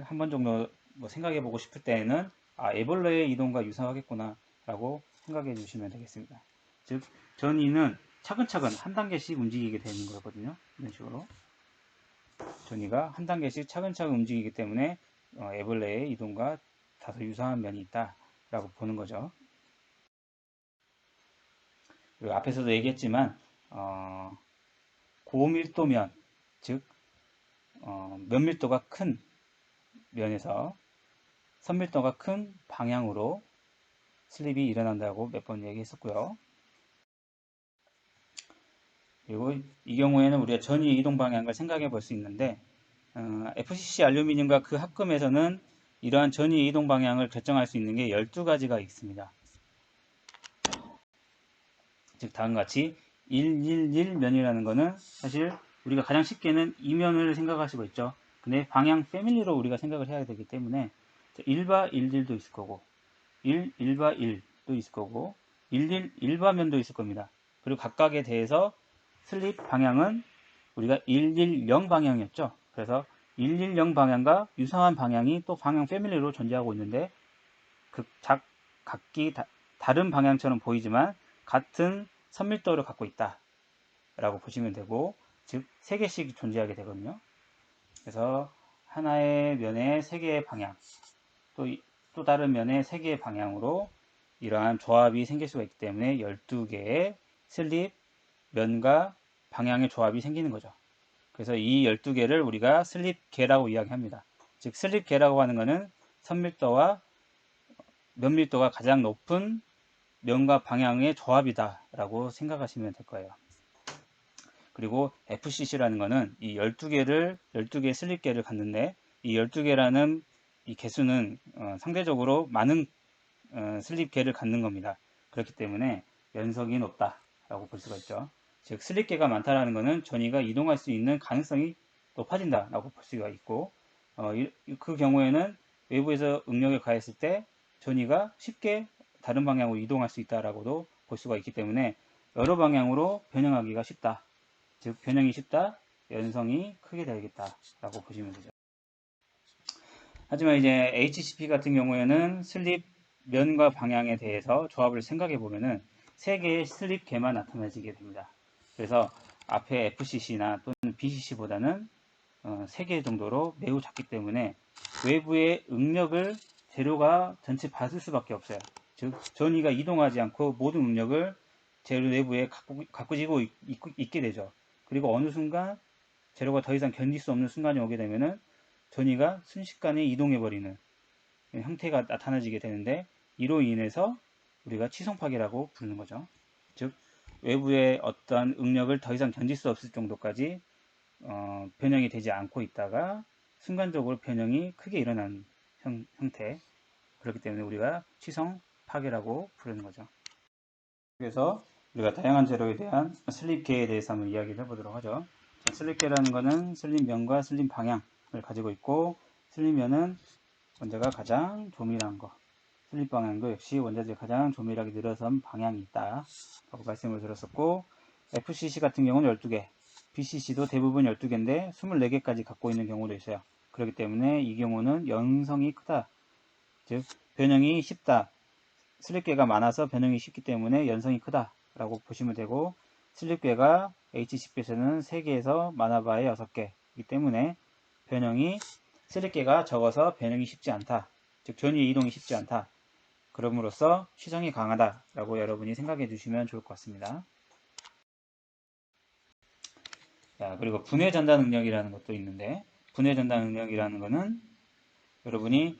한 번 정도 생각해 보고 싶을 때에는 에벌레의 이동과 유사하겠구나 라고 생각해 주시면 되겠습니다. 즉 전위는 차근차근 한 단계씩 움직이게 되는 거거든요. 이런 식으로 전위가 한 단계씩 차근차근 움직이기 때문에 에벌레의 이동과 다소 유사한 면이 있다라고 보는 거죠. 그리고 앞에서도 얘기했지만 고밀도면, 즉 면밀도가 큰 면에서 선밀도가 큰 방향으로 슬립이 일어난다고 몇 번 얘기했었고요. 그리고 이 경우에는 우리가 전위의 이동 방향을 생각해 볼 수 있는데 FCC 알루미늄과 그 합금에서는 이러한 전위의 이동 방향을 결정할 수 있는 게 12가지가 있습니다. 즉 다음과 같이 111면이라는 거는 사실 우리가 가장 쉽게는 이면을 생각할 수가 있죠. 근데 방향 패밀리로 우리가 생각을 해야 되기 때문에 1바 11도 있을 거고 1바 1도 있을 거고 1바면도 있을 겁니다. 그리고 각각에 대해서 슬립 방향은 우리가 110 방향이었죠. 그래서 110 방향과 유사한 방향이 또 방향 패밀리로 존재하고 있는데 각기 다른 방향처럼 보이지만 같은 선밀도를 갖고 있다 라고 보시면 되고, 즉 3개씩 존재하게 되거든요. 그래서 하나의 면에 3개의 방향, 또 다른 면에 3개의 방향으로 이러한 조합이 생길 수가 있기 때문에 12개의 슬립, 면과 방향의 조합이 생기는 거죠. 그래서 이 12개를 우리가 슬립계라고 이야기합니다. 즉 슬립계라고 하는 것은 선밀도와 면밀도가 가장 높은 면과 방향의 조합이다 라고 생각하시면 될 거예요. 그리고 FCC라는 것은 이 12개의 슬립계를 갖는데, 이 12개라는 이 개수는 상대적으로 많은 슬립계를 갖는 겁니다. 그렇기 때문에 연속이 높다 라고 볼 수가 있죠. 즉 슬립계가 많다라는 것은 전위가 이동할 수 있는 가능성이 높아진다 라고 볼 수가 있고, 그 경우에는 외부에서 응력을 가했을 때 전위가 쉽게 다른 방향으로 이동할 수 있다라고도 볼 수가 있기 때문에 여러 방향으로 변형하기가 쉽다. 즉 변형이 쉽다, 연성이 크게 되겠다라고 보시면 되죠. 하지만 이제 HCP 같은 경우에는 슬립 면과 방향에 대해서 조합을 생각해 보면은 3개의 슬립계만 나타나지게 됩니다. 그래서 앞에 FCC나 또는 BCC보다는 3개 정도로 매우 작기 때문에 외부의 응력을 재료가 전체 받을 수밖에 없어요. 즉 전위가 이동하지 않고 모든 응력을 재료 내부에 갖고 지고 있게 되죠. 그리고 어느 순간 재료가 더 이상 견딜 수 없는 순간이 오게 되면은 전위가 순식간에 이동해 버리는 형태가 나타나지게 되는데, 이로 인해서 우리가 치성파괴라고 부르는 거죠. 즉 외부의 어떠한 응력을 더 이상 견딜 수 없을 정도까지 변형이 되지 않고 있다가 순간적으로 변형이 크게 일어나는 형태, 그렇기 때문에 우리가 치성 파괴라고 부르는 거죠. 그래서 우리가 다양한 재료에 대한 슬립계에 대해서 한번 이야기를 해보도록 하죠. 슬립계라는 것은 슬립면과 슬립 방향을 가지고 있고, 슬립면은 원자가 가장 조밀한 거, 슬립 방향도 역시 원자들이 가장 조밀하게 늘어선 방향이 있다 라고 말씀을 드렸었고, FCC 같은 경우는 12개, BCC도 대부분 12개인데 24개까지 갖고 있는 경우도 있어요. 그렇기 때문에 이 경우는 연성이 크다, 즉 변형이 쉽다, 슬립계가 많아서 변형이 쉽기 때문에 연성이 크다 라고 보시면 되고, 슬립계가 HCP에서는 3개에서 많아봐야 6개이기 때문에 변형이, 슬립계가 적어서 변형이 쉽지 않다, 즉 전위의 이동이 쉽지 않다, 그럼으로써 취성이 강하다 라고 여러분이 생각해 주시면 좋을 것 같습니다. 자, 그리고 분해 전달 능력이라는 것도 있는데, 분해 전달 능력이라는 것은 여러분이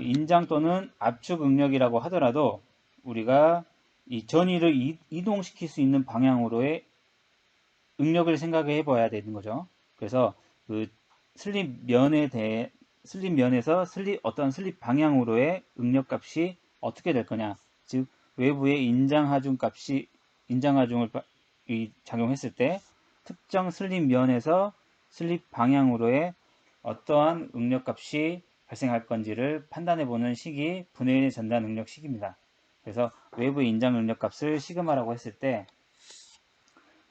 인장 또는 압축 응력이라고 하더라도 우리가 이 전위를 이동시킬 수 있는 방향으로의 응력을 생각해 봐야 되는 거죠. 그래서 그 슬립면에서 어떤 슬립 방향으로의 응력 값이 어떻게 될 거냐, 즉 외부의 인장하중 값이, 인장하중을 작용했을 때 특정 슬립면에서 슬립 방향으로의 어떠한 응력 값이 발생할 건지를 판단해 보는 식이 분해 전달 응력 식입니다. 그래서 외부 인장 응력 값을 시그마라고 했을 때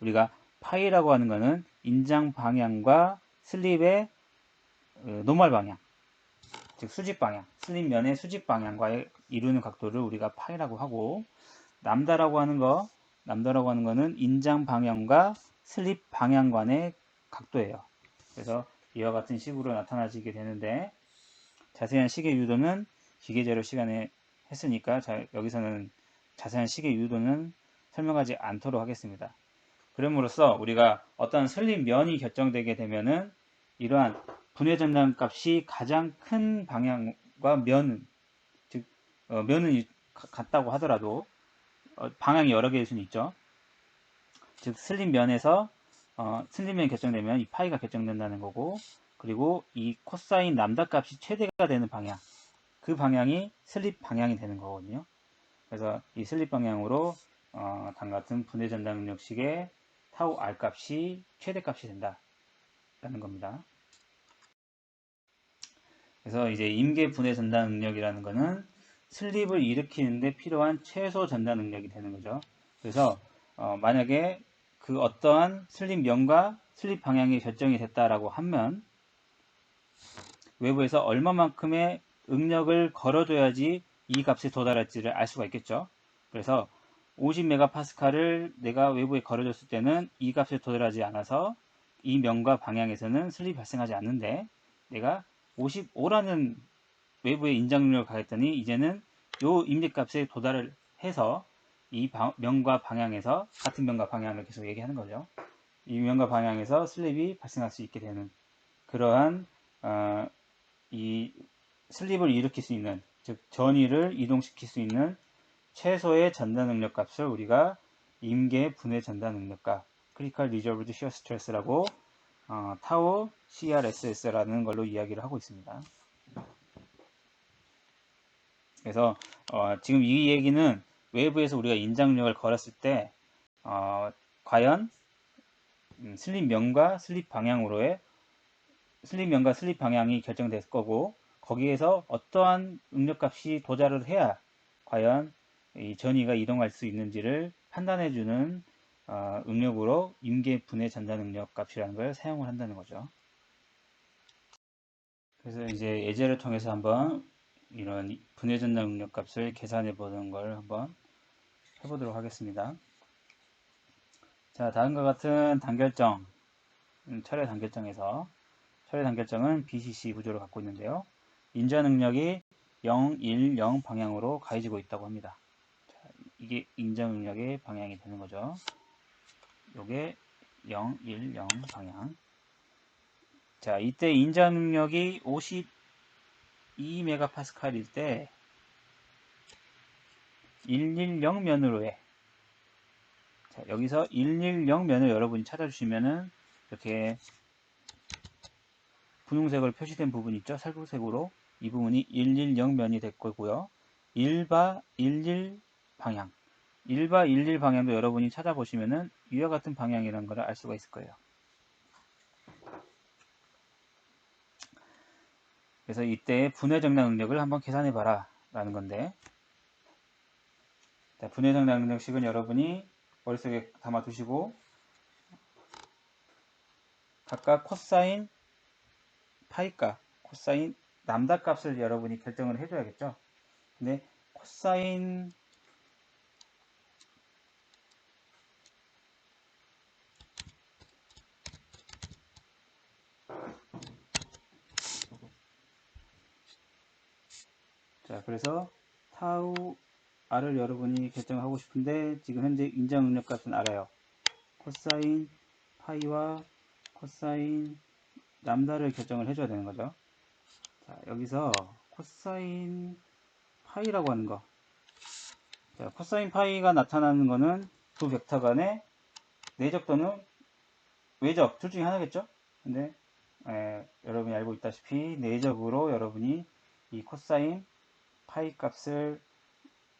우리가 파이라고 하는 것은 인장 방향과 슬립의 노멀 방향, 즉 수직 방향, 슬립면의 수직 방향과 이루는 각도를 우리가 파이라고 하고, 남다라고 하는 거는 인장 방향과 슬립 방향 간의 각도예요. 그래서 이와 같은 식으로 나타나지게 되는데, 자세한 식의 유도는 기계재료 시간에 했으니까 여기서는 자세한 식의 유도는 설명하지 않도록 하겠습니다. 그럼으로써 우리가 어떤 슬립면이 결정되게 되면은 이러한 분해 전당 값이 가장 큰 방향과 면은, 즉 면은 같다고 하더라도 방향이 여러 개일 수는 있죠. 즉 슬립면에서 슬립면이 결정되면 이 파이가 결정된다는 거고, 그리고 이 코사인 람다 값이 최대가 되는 방향, 그 방향이 슬립 방향이 되는 거거든요. 그래서 이 슬립 방향으로 다음 같은 분해 전당 능력식의 타우 R 값이 최대값이 된다라는 겁니다. 그래서 이제 임계 분해 전당 능력이라는 것은 슬립을 일으키는데 필요한 최소 전달 능력이 되는 거죠. 그래서 만약에 그 어떠한 슬립면과 슬립 방향이 결정이 됐다라고 하면 외부에서 얼마만큼의 응력을 걸어줘야지 이 값에 도달할지를 알 수가 있겠죠. 그래서 50메가파스칼을 내가 외부에 걸어줬을 때는 이 값에 도달하지 않아서 이 면과 방향에서는 슬립이 발생하지 않는데, 내가 55라는 외부의 인장 능력을 가했더니 이제는 요 임계값에 도달을 해서 이 면과 방향에서, 같은 면과 방향을 계속 얘기하는 거죠. 이 면과 방향에서 슬립이 발생할 수 있게 되는 그러한 이 슬립을 일으킬 수 있는, 즉 전위를 이동시킬 수 있는 최소의 전달 능력 값을 우리가 임계 분해 전달 능력 값, Critical Reserved Shear Stress라고 타우 CRSS라는 걸로 이야기를 하고 있습니다. 그래서 지금 이 얘기는 외부에서 우리가 인장력을 걸었을 때 과연 슬립면과 슬립 방향으로의 슬립면과 슬립 방향이 결정될 거고, 거기에서 어떠한 응력값이 도달을 해야 과연 이 전위가 이동할 수 있는지를 판단해주는 응력으로 임계 분해 전달 응력 값이라는 걸 사용을 한다는 거죠. 그래서 이제 예제를 통해서 한번 이런 분해 전달 응력 값을 계산해 보는 걸 한번 해보도록 하겠습니다. 자, 다음과 같은 단결점, 철의 단결점에서 철의 단결점은 BCC 구조를 갖고 있는데요. 인자 능력이 0, 1, 0 방향으로 가해지고 있다고 합니다. 자, 이게 인자 능력의 방향이 되는 거죠. 요게 0, 1, 0 방향. 자, 이때 인자 능력이 52메가파스칼일 때 110 면으로 해. 자, 여기서 110 면을 여러분이 찾아주시면은 이렇게 분홍색으로 표시된 부분 있죠? 살구색으로 이 부분이 110 면이 될 거고요. 1바 11 방향. 1바 11 방향도 여러분이 찾아보시면은 위와 같은 방향이라는 걸 알 수가 있을 거예요. 그래서 이때 분해 정량 능력을 한번 계산해 봐라 라는 건데, 자, 분해 정량 능력식은 여러분이 머릿속에 담아 두시고 각각 코사인 파이값, 코사인 람다 값을 여러분이 결정을 해줘야겠죠. 근데 코사인 자, 그래서 타우 r을 여러분이 결정하고 싶은데 지금 현재 인자 능력 값은 알아요. 코사인 파이와 코사인 람다를 결정을 해줘야 되는 거죠. 자, 여기서 코사인 파이라고 하는 거. 자, 코사인 파이가 나타나는 거는 두 벡터 간의 내적 또는 외적 둘 중에 하나겠죠. 근데 여러분이 알고 있다시피 내적으로 여러분이 이 코사인 파이 값을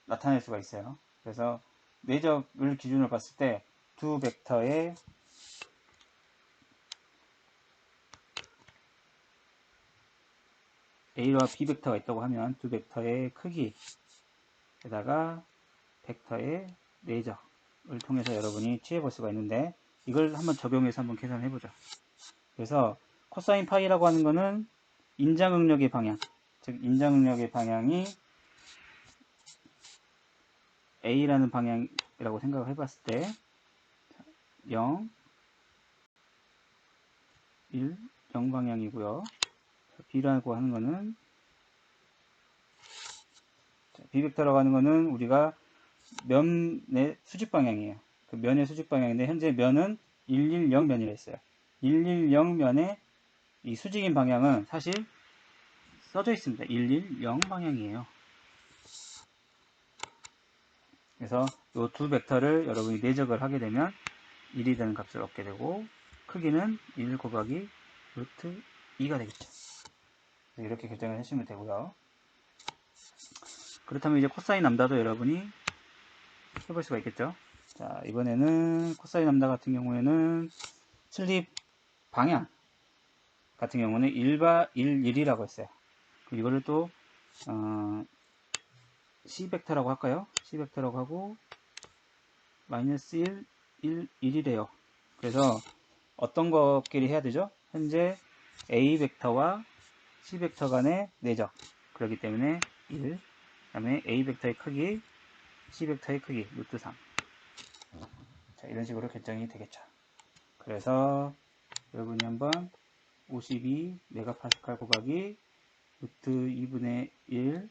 나타낼 수가 있어요. 그래서 내적을 기준으로 봤을 때 두 벡터의 A와 B 벡터가 있다고 하면 두 벡터의 크기에다가 벡터의 내적을 통해서 여러분이 취해볼 수가 있는데, 이걸 한번 적용해서 한번 계산해 보죠. 그래서 코사인 파이라고 하는 거는 인자응력의 방향, 즉 인자응력의 방향이 A라는 방향이라고 생각을 해봤을 때 0, 1, 0 방향이고요. B라고 하는 거는 B벡터라고 하는 거는 우리가 면의 수직 방향이에요. 그 면의 수직 방향인데 현재 면은 110 면이라 했어요. 110 면의 이 수직인 방향은 사실 써져 있습니다. 110 방향이에요. 그래서 이 두 벡터를 여러분이 내적을 하게 되면 1이 되는 값을 얻게 되고 크기는 1 곱하기 루트 2가 되겠죠. 이렇게 결정을 하시면 되고요. 그렇다면 이제 코사인 람다도 여러분이 해볼 수가 있겠죠. 자, 이번에는 코사인 람다 같은 경우에는 슬립 방향 같은 경우는 1바 1, 1이라고 했어요. 이거를 또 C벡터라고 할까요? C벡터라고 하고 마이너스 1, 1, 1이래요. 그래서 어떤 것끼리 해야 되죠? 현재 A 벡터와 C 벡터 간의 내적. 그렇기 때문에 1, 그 다음에 A 벡터의 크기, C 벡터의 크기, 루트 3. 자, 이런 식으로 결정이 되겠죠. 그래서 여러분이 한번 52 메가파스칼 곱하기 루트 2분의 1,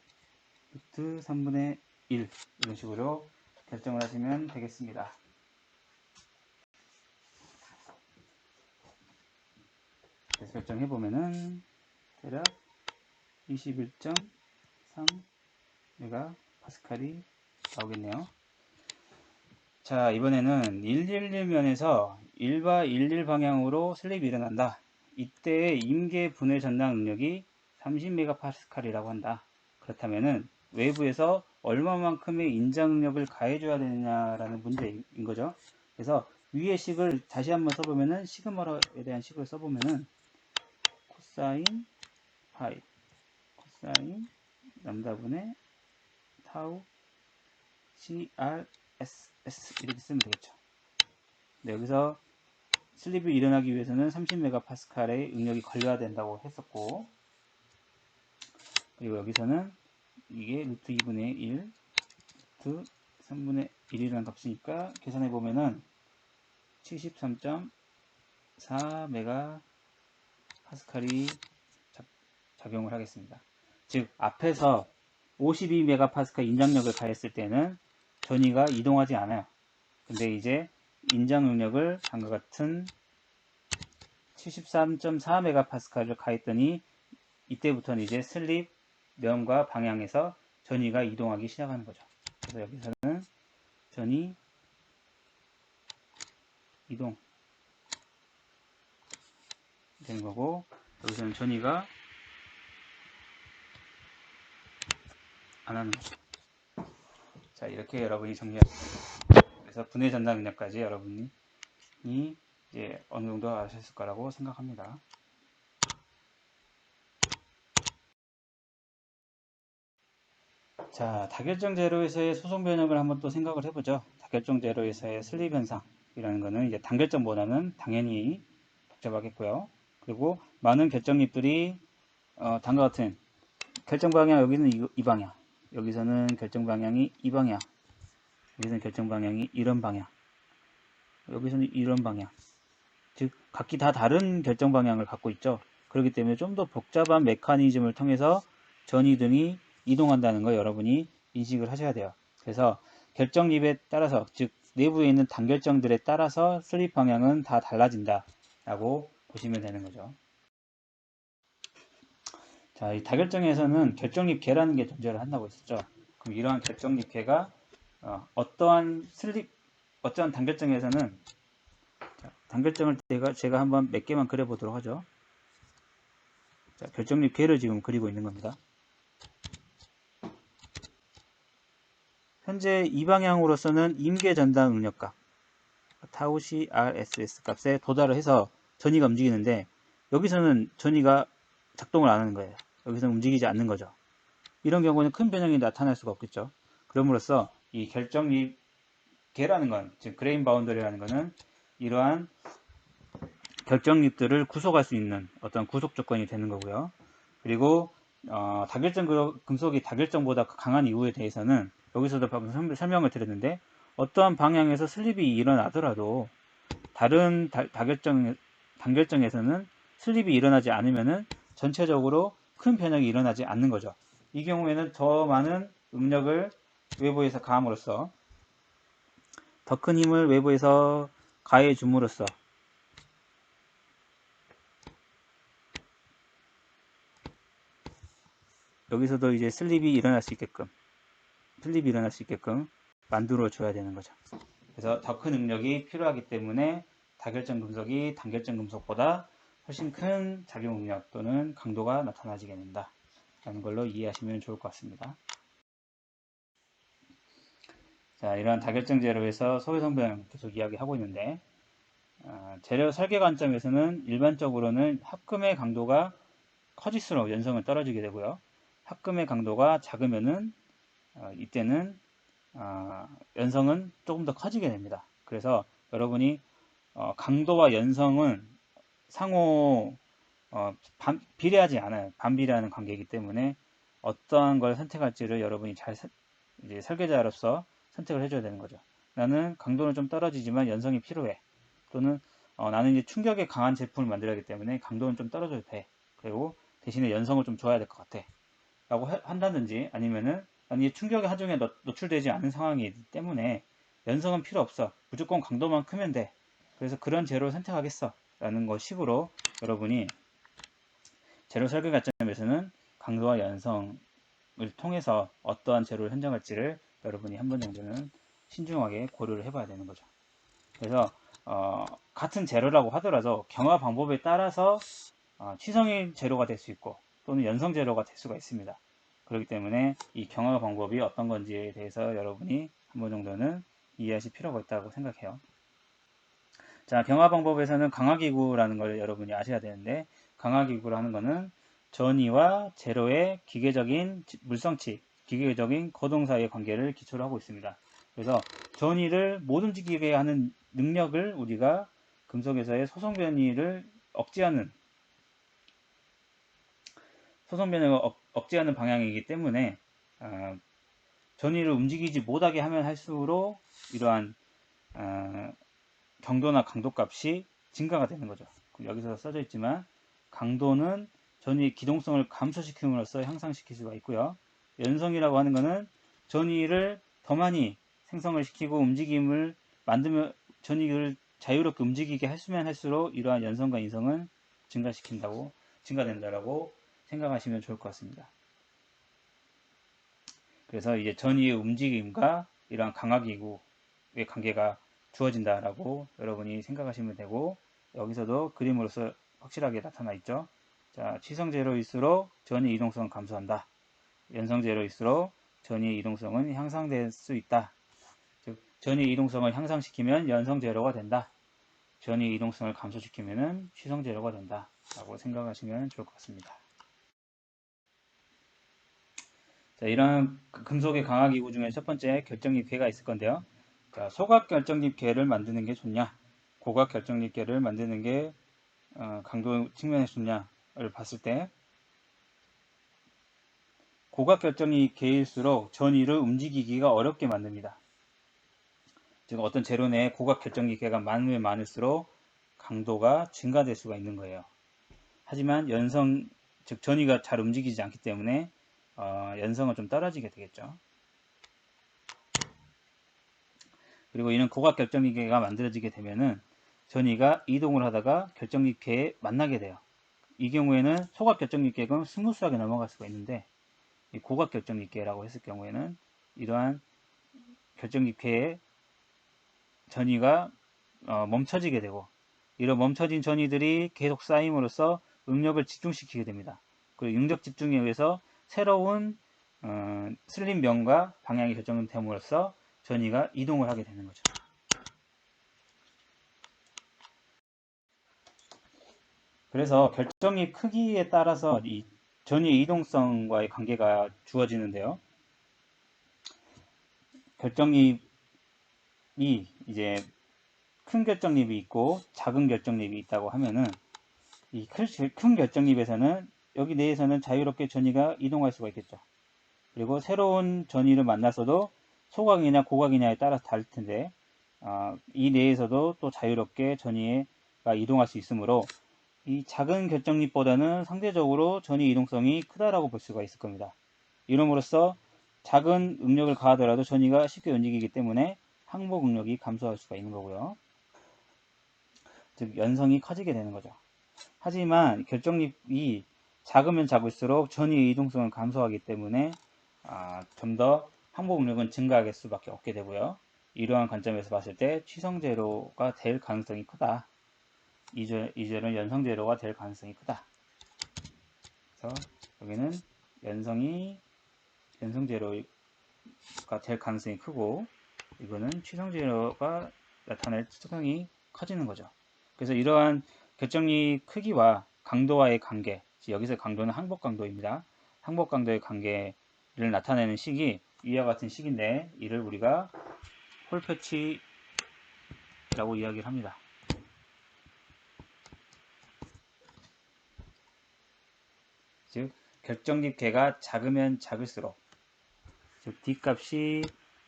루트 3분의 1 이런 식으로 결정을 하시면 되겠습니다. 그래서 결정해보면은 대략 21.3 메가파스칼이 나오겠네요. 자, 이번에는 111면에서 1바 11 방향으로 슬립이 일어난다. 이때의 임계 분해 전당 능력이 30메가파스칼이라고 한다. 그렇다면은 외부에서 얼마만큼의 인자 능력을 가해줘야 되느냐라는 문제인 거죠. 그래서 위의 식을 다시 한번 써보면은 시그마에 대한 식을 써보면은 코사인 파이, 코사인 람다분의 타우 CRSS 이렇게 쓰면 되겠죠. 네, 여기서 슬립이 일어나기 위해서는 30메가파스칼의 응력이 걸려야 된다고 했었고, 그리고 여기서는 이게 루트 2분의 1, 루트 3분의 1이라는 값이니까 계산해 보면은 73.4메가파스칼이 파스칼이 작용을 하겠습니다. 즉 앞에서 52메가파스칼 인장력을 가했을 때는 전위가 이동하지 않아요. 근데 이제 인장 능력을 방과 같은 73.4메가파스칼을 가했더니 이때부터는 이제 슬립 면과 방향에서 전위가 이동하기 시작하는 거죠. 그래서 여기서는 전위 이동 되는 거고, 여기서는 전위가 안 하는 거죠. 자, 이렇게 여러분이 정리하셨습니다. 그래서 분해 전달 능력까지 여러분이 이제 어느 정도 아셨을 거라고 생각합니다. 자, 다결정 제로에서의 소송 변형을 한번 또 생각을 해보죠. 다결정 제로에서의 슬립 현상이라는 거는 이제 단결정보다는 당연히 복잡하겠고요. 그리고 많은 결정립들이 다음과 같은 결정 방향, 여기는 이 방향, 여기서는 결정 방향이 이 방향, 여기서는 결정 방향이 이런 방향, 여기서는 이런 방향, 즉 각기 다 다른 결정 방향을 갖고 있죠. 그렇기 때문에 좀 더 복잡한 메커니즘을 통해서 전이 등이 이동한다는 거 여러분이 인식을 하셔야 돼요. 그래서 결정립에 따라서, 즉 내부에 있는 단결정들에 따라서 슬립 방향은 다 달라진다 라고 보시면 되는 거죠. 자, 이 다결정에서는 결정립계라는 게 존재를 한다고 했었죠. 그럼 이러한 결정립계가 어떠한 단결정에서는, 자, 단결정을 제가 한번 몇 개만 그려보도록 하죠. 자, 결정립계를 지금 그리고 있는 겁니다. 현재 이 방향으로서는 임계 전당 응력값 타우 CRSS 값에 도달을 해서 전위가 움직이는데, 여기서는 전위가 작동을 안 하는 거예요. 여기서는 움직이지 않는 거죠. 이런 경우는 큰 변형이 나타날 수가 없겠죠. 그럼으로써 이 결정립계라는 건, 즉 그레인 바운더리라는 것은 이러한 결정립들을 구속할 수 있는 어떤 구속 조건이 되는 거고요. 그리고 다결정 금속이 다결정보다 강한 이유에 대해서는 여기서도 방금 설명을 드렸는데, 어떠한 방향에서 슬립이 일어나더라도 다른 단결정에서는 슬립이 일어나지 않으면은 전체적으로 큰 변형이 일어나지 않는 거죠. 이 경우에는 더 많은 응력을 외부에서 가함으로써, 더 큰 힘을 외부에서 가해 줌으로써 여기서도 이제 슬립이 일어날 수 있게끔 만들어 줘야 되는 거죠. 그래서 더 큰 응력이 필요하기 때문에 다결정 금속이 단결정 금속보다 훨씬 큰 작용 응력 또는 강도가 나타나지게 된다 라는 걸로 이해하시면 좋을 것 같습니다. 자, 이러한 다결정 재료에서 소유성 변형 계속 이야기하고 있는데, 재료 설계 관점에서는 일반적으로는 합금의 강도가 커질수록 연성은 떨어지게 되고요. 합금의 강도가 작으면은 이때는 연성은 조금 더 커지게 됩니다. 그래서 여러분이 강도와 연성은 상호 비례하지 않아요. 반비례하는 관계이기 때문에 어떠한 걸 선택할지를 여러분이 잘 이제 설계자로서 선택을 해줘야 되는 거죠. 나는 강도는 좀 떨어지지만 연성이 필요해. 또는 나는 이제 충격에 강한 제품을 만들어야 하기 때문에 강도는 좀 떨어져도 돼. 그리고 대신에 연성을 좀 줘야 될 것 같아. 라고 한다든지, 아니면은 나는 이 충격의 하중에 노출되지 않은 상황이기 때문에 연성은 필요 없어. 무조건 강도만 크면 돼. 그래서 그런 재료를 선택하겠어. 라는 것 식으로 여러분이 재료 설계 관점에서는 강도와 연성을 통해서 어떠한 재료를 선정할지를 여러분이 한 번 정도는 신중하게 고려를 해봐야 되는 거죠. 그래서 같은 재료라고 하더라도 경화 방법에 따라서 취성인 재료가 될 수 있고 또는 연성 재료가 될 수가 있습니다. 그렇기 때문에 이 경화 방법이 어떤 건지에 대해서 여러분이 한 번 정도는 이해하실 필요가 있다고 생각해요. 자, 경화 방법에서는 강화기구라는 걸 여러분이 아셔야 되는데, 강화기구라는 것은 전위와 재료의 기계적인 물성치, 기계적인 거동 사이의 관계를 기초로 하고 있습니다. 그래서 전위를 못 움직이게 하는 능력을 우리가 금속에서의 소성 변이를 억제하는 방향이기 때문에 전위를 움직이지 못하게 하면 할수록 이러한 경도나 강도 값이 증가가 되는 거죠. 여기서 써져 있지만 강도는 전위의 기동성을 감소시킴으로써 향상시킬 수가 있고요. 연성이라고 하는 것은 전위를 더 많이 생성을 시키고 움직임을 만들면 전위를 자유롭게 움직이게 했으면 할수록 이러한 연성과 인성은 증가된다라고 생각하시면 좋을 것 같습니다. 그래서 이제 전위의 움직임과 이러한 강화기구의 관계가 주어진다라고 여러분이 생각하시면 되고, 여기서도 그림으로서 확실하게 나타나 있죠. 자, 치성 제로일수록 전위 이동성은 감소한다. 연성 제로일수록 전위 이동성은 향상될 수 있다. 즉, 전위 이동성을 향상시키면 연성 제로가 된다. 전위 이동성을 감소시키면 치성 제로가 된다. 라고 생각하시면 좋을 것 같습니다. 자, 이런 금속의 강화기구 중에 첫 번째 결정립계가 있을 건데요. 자, 소각 결정립계를 만드는 게 좋냐, 고각 결정립계를 만드는 게 강도 측면에서 좋냐를 봤을 때, 고각 결정립계일수록 전위를 움직이기가 어렵게 만듭니다. 즉, 어떤 재료 내에 고각 결정립계가 많으면 많을수록 강도가 증가될 수가 있는 거예요. 하지만 연성, 즉 전위가 잘 움직이지 않기 때문에 연성은 좀 떨어지게 되겠죠. 그리고 이런 고각 결정립계가 만들어지게 되면은 전위가 이동을 하다가 결정립계에 만나게 돼요. 이 경우에는 소각 결정립계는 스무스하게 넘어갈 수가 있는데, 이 고각 결정립계라고 했을 경우에는 이러한 결정립계에 전위가 멈춰지게 되고, 이런 멈춰진 전위들이 계속 쌓임으로써 응력을 집중시키게 됩니다. 그리고 응력 집중에 의해서 새로운 슬림 면과 방향이 결정됨으로써 전위가 이동을 하게 되는 거죠. 그래서 결정립 크기에 따라서 이 전위의 이동성과의 관계가 주어지는데요. 결정립이 이제 큰 결정립이 있고 작은 결정립이 있다고 하면은, 이 큰 결정립에서는 여기 내에서는 자유롭게 전위가 이동할 수가 있겠죠. 그리고 새로운 전위를 만나서도 소각이냐 고각이냐에 따라서 다를 텐데, 이 내에서도 또 자유롭게 전위가 이동할 수 있으므로 이 작은 결정립보다는 상대적으로 전위 이동성이 크다라고 볼 수가 있을 겁니다. 이름으로써 작은 응력을 가하더라도 전위가 쉽게 움직이기 때문에 항복 응력이 감소할 수가 있는 거고요. 즉 연성이 커지게 되는 거죠. 하지만 결정립이 작으면 작을수록 전위의 이동성은 감소하기 때문에 좀 더 항복 응력은 증가할 수밖에 없게 되고요. 이러한 관점에서 봤을 때 취성제로가 될 가능성이 크다. 이절은 연성제로가 될 가능성이 크다. 그래서 여기는 연성제로가 될 가능성이 크고, 이거는 취성제로가 나타날 특성이 커지는 거죠. 그래서 이러한 결정립 크기와 강도와의 관계, 여기서 강도는 항복 강도입니다. 항복 강도의 관계를 나타내는 식이 위와 같은 식인데, 이를 우리가 홀패치라고 이야기를 합니다. 즉 결정립계가 작으면 작을수록, 즉 D값이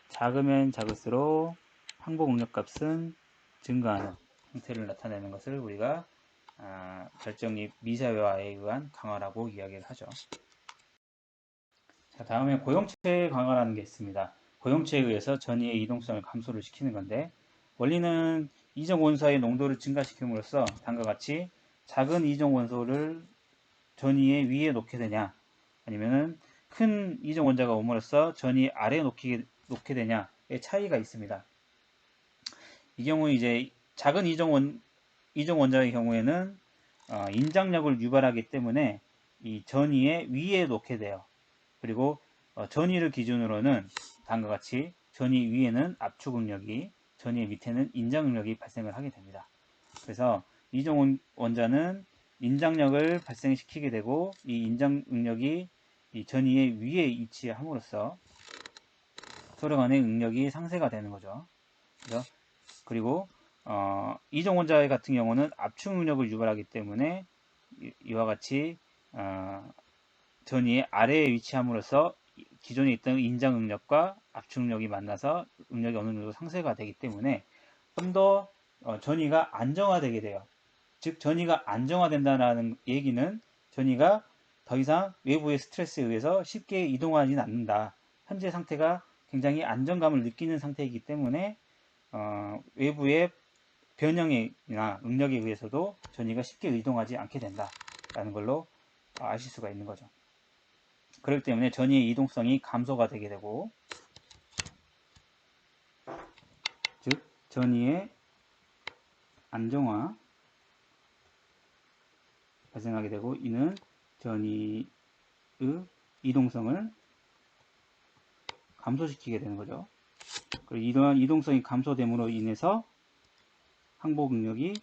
작으면 작을수록 항복 응력값은 증가하는 형태를 나타내는 것을 우리가 결정립 미사회화에 의한 강화라고 이야기를 하죠. 자, 다음에 고용체 강화라는 게 있습니다. 고용체에 의해서 전위의 이동성을 감소를 시키는 건데, 원리는 이정 원소의 농도를 증가시킴으로써 다음과 같이 작은 이정 원소를 전위의 위에 놓게 되냐, 아니면은 큰 이정 원자가 옴으로써 전위 아래에 놓게 되냐의 차이가 있습니다. 이 경우 이제 작은 이정 원자의 경우에는 인장력을 유발하기 때문에 이 전위의 위에 놓게 돼요. 그리고 전위를 기준으로는 다음과 같이 전위 위에는 압축 응력이, 전위 밑에는 인장 응력이 발생을 하게 됩니다. 그래서 이정 원자는 인장력을 발생시키게 되고, 이 인장 응력이 이 전위의 위에 위치함으로써 서로 간의 응력이 상쇄가 되는 거죠. 그리고 이정 원자 같은 경우는 압축 응력을 유발하기 때문에 이와 같이 전위의 아래에 위치함으로써 기존에 있던 인장 응력과 압축 응력이 만나서 응력이 어느 정도 상쇄가 되기 때문에 좀 더 전위가 안정화되게 돼요. 즉 전이가 안정화된다는 얘기는 전이가 더 이상 외부의 스트레스에 의해서 쉽게 이동하지는 않는다. 현재 상태가 굉장히 안정감을 느끼는 상태이기 때문에 외부의 변형이나 응력에 의해서도 전이가 쉽게 이동하지 않게 된다라는 걸로 아실 수가 있는 거죠. 그렇기 때문에 전이의 이동성이 감소가 되게 되고, 즉 전이의 안정화 발생하게 되고, 이는 전이의 이동성을 감소시키게 되는 거죠. 그리고 이러한 이동성이 감소됨으로 인해서 항복 능력이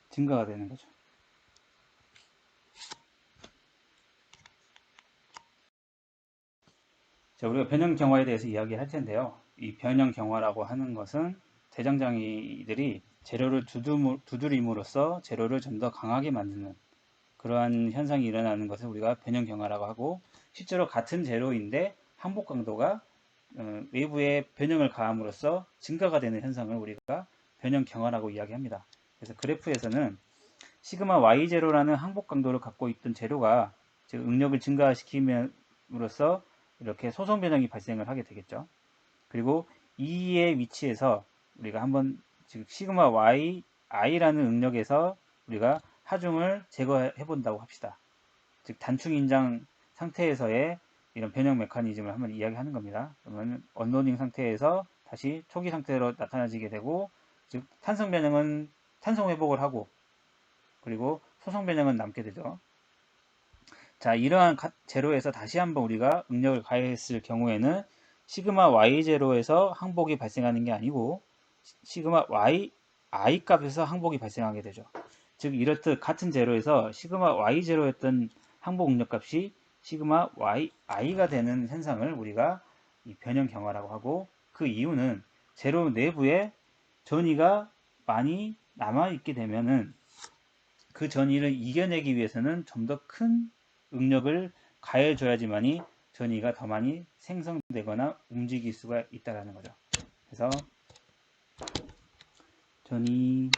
증가가 되는 거죠. 자, 우리가 변형 경화에 대해서 이야기할 텐데요. 이 변형 경화라고 하는 것은 대장장이들이 재료를 두드림으로써 재료를 좀 더 강하게 만드는 그러한 현상이 일어나는 것을 우리가 변형 경화라고 하고, 실제로 같은 재료인데 항복 강도가 외부에 변형을 가함으로써 증가가 되는 현상을 우리가 변형 경화라고 이야기합니다. 그래서 그래프에서는 시그마 y0라는 항복 강도를 갖고 있던 재료가 즉 응력을 증가시킴으로써 이렇게 소성 변형이 발생을 하게 되겠죠. 그리고 E의 위치에서 우리가 한번 즉 시그마 y i라는 응력에서 우리가 하중을 제거해 본다고 합시다. 즉 단축 인장 상태에서의 이런 변형 메커니즘을 한번 이야기하는 겁니다. 그러면 언로딩 상태에서 다시 초기 상태로 나타나지게 되고, 즉 탄성 변형은 탄성 회복을 하고, 그리고 소성 변형은 남게 되죠. 자, 이러한 제로에서 다시 한번 우리가 응력을 가했을 경우에는 시그마 y0에서 항복이 발생하는 게 아니고 시그마 y i 값에서 항복이 발생하게 되죠. 즉 이렇듯 같은 제로에서 시그마 y0였던 항복 응력 값이 시그마 y i가 되는 현상을 우리가 이 변형 경화라고 하고, 그 이유는 제로 내부에 전이가 많이 남아있게 되면은 그 전이를 이겨내기 위해서는 좀 더 큰 응력을 가해줘야지만이 전이가 더 많이 생성되거나 움직일 수가 있다는 거죠. 그래서 전이가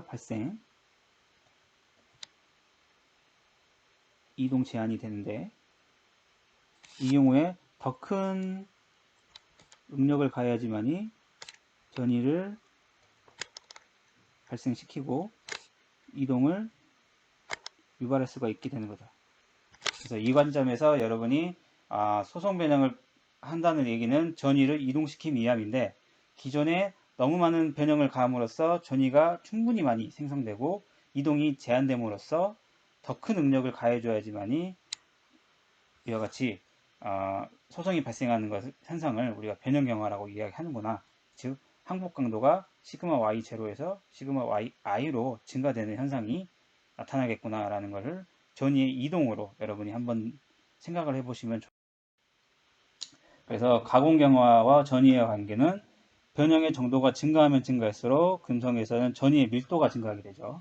발생, 이동 제한이 되는데, 이 경우에 더 큰 응력을 가해야지만이 전이를 발생시키고 이동을 유발할 수가 있게 되는 거죠. 그래서 이 관점에서 여러분이 소성 변형을 한다는 얘기는 전이를 이동시킴 이함인데, 기존에 너무 많은 변형을 가함으로써 전이가 충분히 많이 생성되고 이동이 제한됨으로써 더 큰 응력을 가해줘야지만이 이와 같이 소성이 발생하는 현상을 우리가 변형 경화라고 이야기하는구나. 즉 항복 강도가 시그마 y 제로에서 시그마 y i로 증가되는 현상이 나타나겠구나라는 것을 전이의 이동으로 여러분이 한번 생각을 해보시면 좋습니다. 그래서 가공 경화와 전이의 관계는 변형의 정도가 증가하면 증가할수록 금성에서는 전이의 밀도가 증가하게 되죠.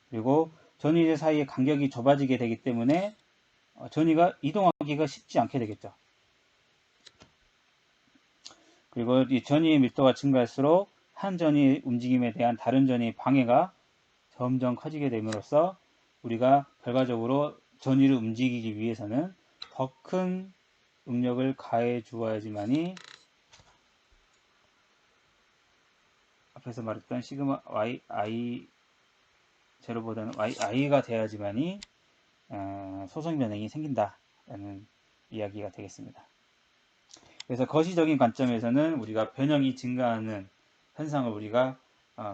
그리고 전이들 사이의 간격이 좁아지게 되기 때문에 전이가 이동하기가 쉽지 않게 되겠죠. 그리고 이 전이의 밀도가 증가할수록 한 전이의 움직임에 대한 다른 전이의 방해가 점점 커지게 됨으로써 우리가 결과적으로 전이를 움직이기 위해서는 더 큰 응력을 가해 주어야지만이 앞에서 말했던 시그마 y i 제로보다는 y i가 돼야지만이 소성 변형이 생긴다라는 이야기가 되겠습니다. 그래서 거시적인 관점에서는 우리가 변형이 증가하는 현상을 우리가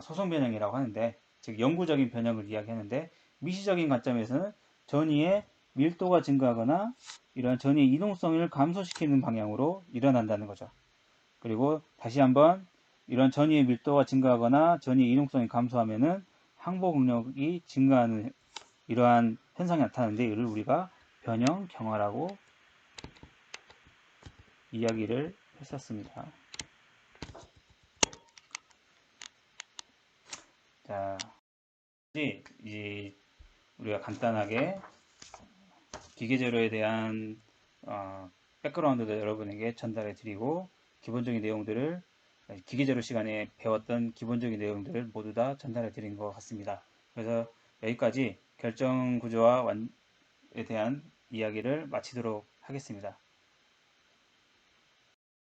소성 변형이라고 하는데, 즉 영구적인 변형을 이야기하는데, 미시적인 관점에서는 전이의 밀도가 증가하거나 이러한 전이의 이동성을 감소시키는 방향으로 일어난다는 거죠. 그리고 다시 한번 이런 전이의 밀도가 증가하거나 전이의 이동성이 감소하면은 항복 응력이 증가하는 이러한 현상이 나타나는데, 이를 우리가 변형 경화라고 이야기를 했었습니다. 자, 이제 우리가 간단하게 기계제로에 대한 백그라운드도 여러분에게 전달해 드리고 기본적인 내용들을 기계제로 시간에 배웠던 기본적인 내용들을 모두 다 전달해 드린 것 같습니다. 그래서 여기까지 결정 구조화에 대한 이야기를 마치도록 하겠습니다.